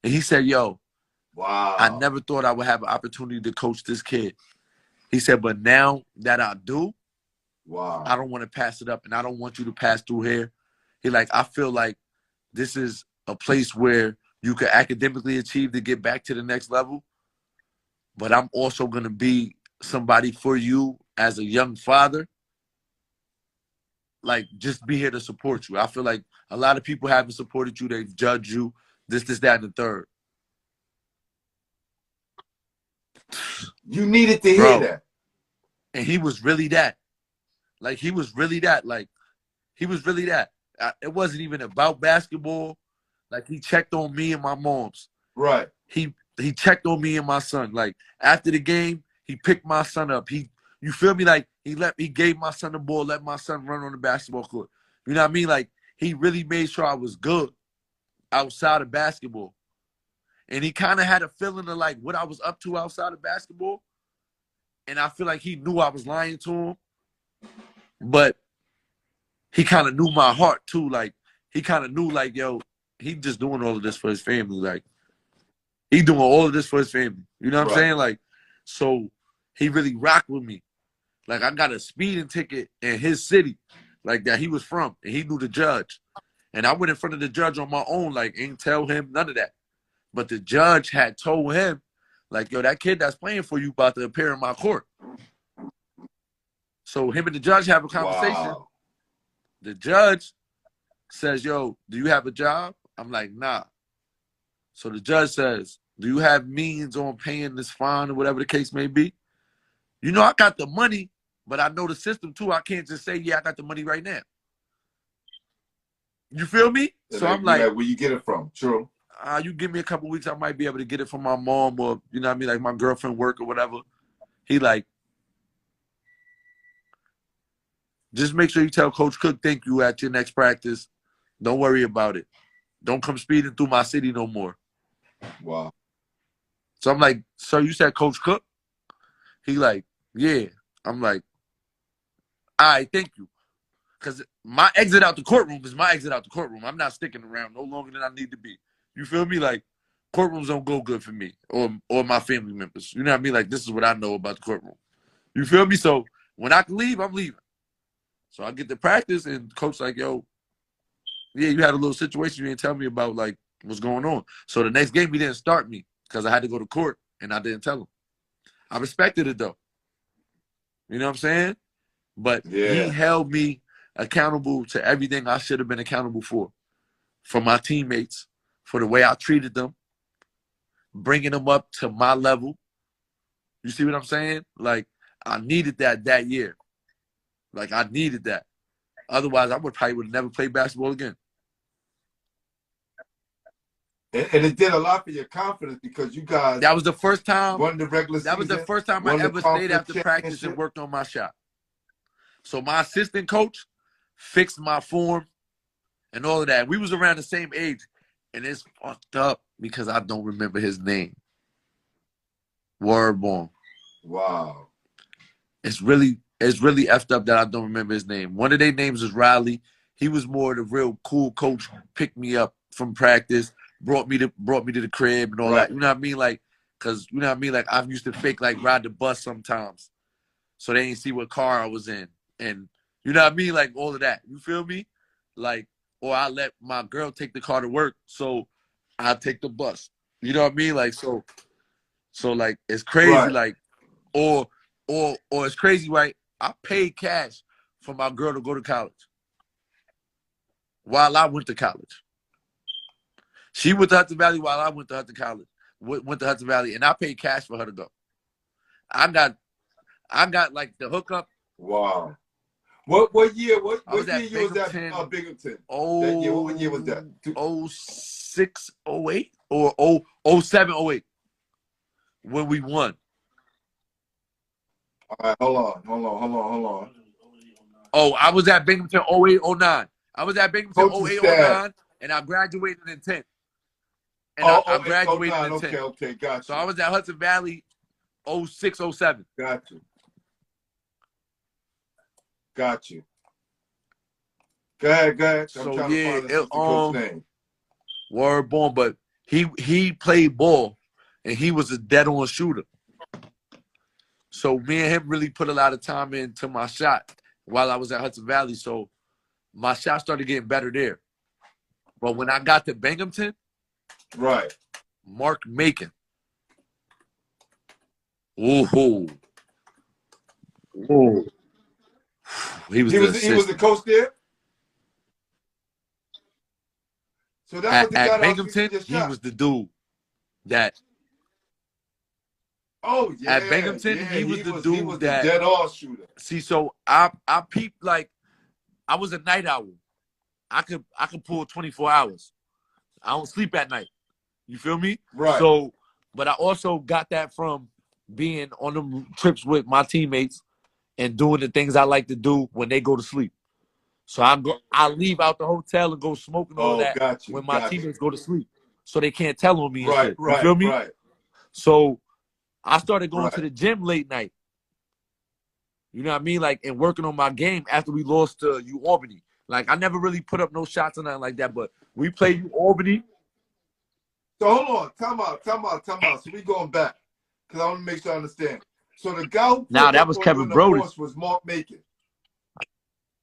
And he said, yo, wow, I never thought I would have an opportunity to coach this kid. He said, but now that I do, wow, I don't want to pass it up and I don't want you to pass through here. He like, I feel like this is a place where you can academically achieve to get back to the next level, but I'm also going to be somebody for you as a young father. Like, just be here to support you. I feel like a lot of people haven't supported you. They've judged you, this, that, and the third. You needed to hear that. And he was really that. Like, he was really that. Like, he was really that. It wasn't even about basketball. Like, he checked on me and my moms. Right. He checked on me and my son. Like, after the game, he picked my son up. You feel me? Like, he gave my son the ball, let my son run on the basketball court. You know what I mean? Like, he really made sure I was good outside of basketball. And he kind of had a feeling of like what I was up to outside of basketball. And I feel like he knew I was lying to him. But he kind of knew my heart too. Like, he kind of knew like, yo, he just doing all of this for his family. Like, he doing all of this for his family. You know what I'm saying? Like, so he really rocked with me. Like, I got a speeding ticket in his city, like, that he was from, and he knew the judge. And I went in front of the judge on my own, like, ain't tell him none of that. But the judge had told him, like, yo, that kid that's playing for you about to appear in my court. So him and the judge have a conversation. Wow. The judge says, yo, do you have a job? I'm like, nah. So the judge says, do you have means on paying this fine or whatever the case may be? You know, I got the money, but I know the system too. I can't just say, yeah, I got the money right now. You feel me? And so I'm like, where you get it from? True. You give me a couple weeks, I might be able to get it from my mom or, you know what I mean, like my girlfriend work or whatever. He like, just make sure you tell Coach Cook thank you at your next practice. Don't worry about it. Don't come speeding through my city no more. Wow. So I'm like, sir, you said Coach Cook? He like, yeah. I'm like, all right, thank you. Because my exit out the courtroom is my exit out the courtroom. I'm not sticking around no longer than I need to be. You feel me? Like, courtrooms don't go good for me or my family members. You know what I mean? Like, this is what I know about the courtroom. You feel me? So when I can leave, I'm leaving. So I get to practice, and coach like, yo, yeah, you had a little situation you didn't tell me about, like, what's going on. So the next game, he didn't start me because I had to go to court, and I didn't tell him. I respected it, though. You know what I'm saying? But he held me accountable to everything I should have been accountable for my teammates, for the way I treated them, bringing them up to my level. You see what I'm saying? Like, I needed that year. Like, I needed that. Otherwise, I would have never played basketball again. And it did a lot for your confidence because you guys. That was the first time. Won the regular season. That was the first time I ever stayed after practice and worked on my shot. So my assistant coach fixed my form and all of that. We was around the same age, and it's fucked up because I don't remember his name. Word born. Wow. It's really effed up that I don't remember his name. One of their names was Riley. He was more the real cool coach. Picked me up from practice, brought me to the crib and all that. You know what I mean? Like, cause you know what I mean? Like, I used to fake like ride the bus sometimes, so they didn't see what car I was in, and you know what I mean? Like, all of that. You feel me? Like, or I let my girl take the car to work, so I take the bus. You know what I mean? Like, so like, it's crazy. Like, or it's crazy, right? I paid cash for my girl to go to college while I went to college. She went to Hudson Valley while I went to Hudson College. Went to Hudson Valley, and I paid cash for her to go. I got like the hookup. Wow. What year? What year you was at Binghamton? That year, what year was that? 06, 08, or 07, 08 when we won. All right, hold on. Oh, I was at Binghamton 08, 09. I was at Binghamton 08, 09, and I graduated in 10. And I graduated in 10. Okay, gotcha. So I was at Hudson Valley 06, 07. Gotcha. Go ahead. So yeah, word born, but he played ball, and he was a dead-on shooter. So me and him really put a lot of time into my shot while I was at Hudson Valley. So my shot started getting better there. But when I got to Binghamton, right. Mark Macon. Ooh. Ooh. He was the He was the assistant. coach there. So that was the guy At that was fixing Binghamton, your he shot. was the dude that Oh at yeah, Binghamton, yeah. he was the He dude was the that dead on shooter. see, so I peeped like I was a night owl. I could pull 24 hours. I don't sleep at night. You feel me? Right. So, but I also got that from being on them trips with my teammates and doing the things I like to do when they go to sleep. So I leave out the hotel and go smoke and all Oh, that got you, when my got you. teammates go to sleep. So they can't tell on me and Right, shit. You right, feel me? right, So I started going to right. the gym late night. You know what I mean? Like, and working on my game after we lost to U Albany. Like, I never really put up no shots or nothing like that, but we played U Albany. So hold on, time out. So we going back because I want to make sure I understand. So the guy who Now, put that that was on you Kevin in the Brodus. horse was Mark Macon.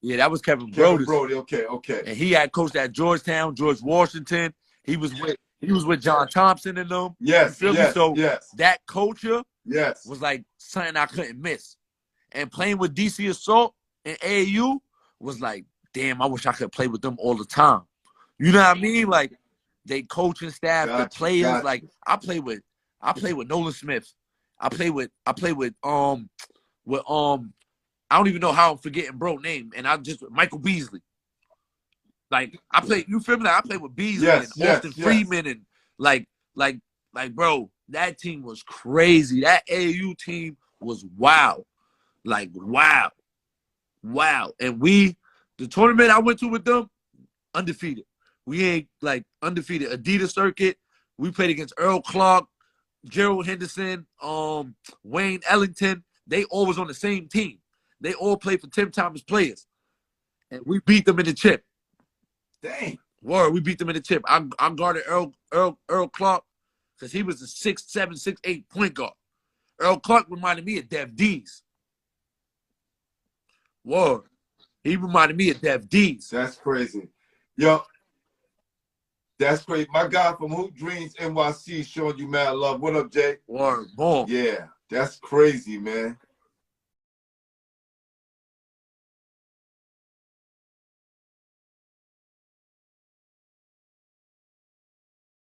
Yeah, that was Kevin Kevin Brodus. Brody. Okay, okay. And he had coached at Georgetown, George Washington. He was with John Thompson and them. You Yes, feel me? yes, So yes, that culture yes. was like something I couldn't miss. And playing with DC Assault and AAU was like, damn, I wish I could play with them all the time. You know what I mean? Like they coaching staff, the players. Got Like you. I play with Nolan Smith. I play with I don't even know how I'm forgetting bro name. And I just Michael Beasley. Like I play, you feel me? Like I played with Beasley and Yes, Austin yes, yes. Freeman and like like bro, that team was crazy. That AAU team was wild. Like wow. Wow. And the tournament I went to with them, undefeated. We ain't like undefeated. Adidas circuit. We played against Earl Clark, Gerald Henderson, Wayne Ellington. They all was on the same team. They all played for Tim Thomas players. And we beat them in the chip. Dang. Word, we beat them in the chip. I guarded Earl Clark because he was a 6'7", 6'8" point guard. Earl Clark reminded me of Dev D's. Word. He reminded me of Dev D's. That's crazy. Yo, that's crazy. My guy from Hoop Dreams NYC showing you mad love. What up, Jay? Word, boom. Yeah, that's crazy, man.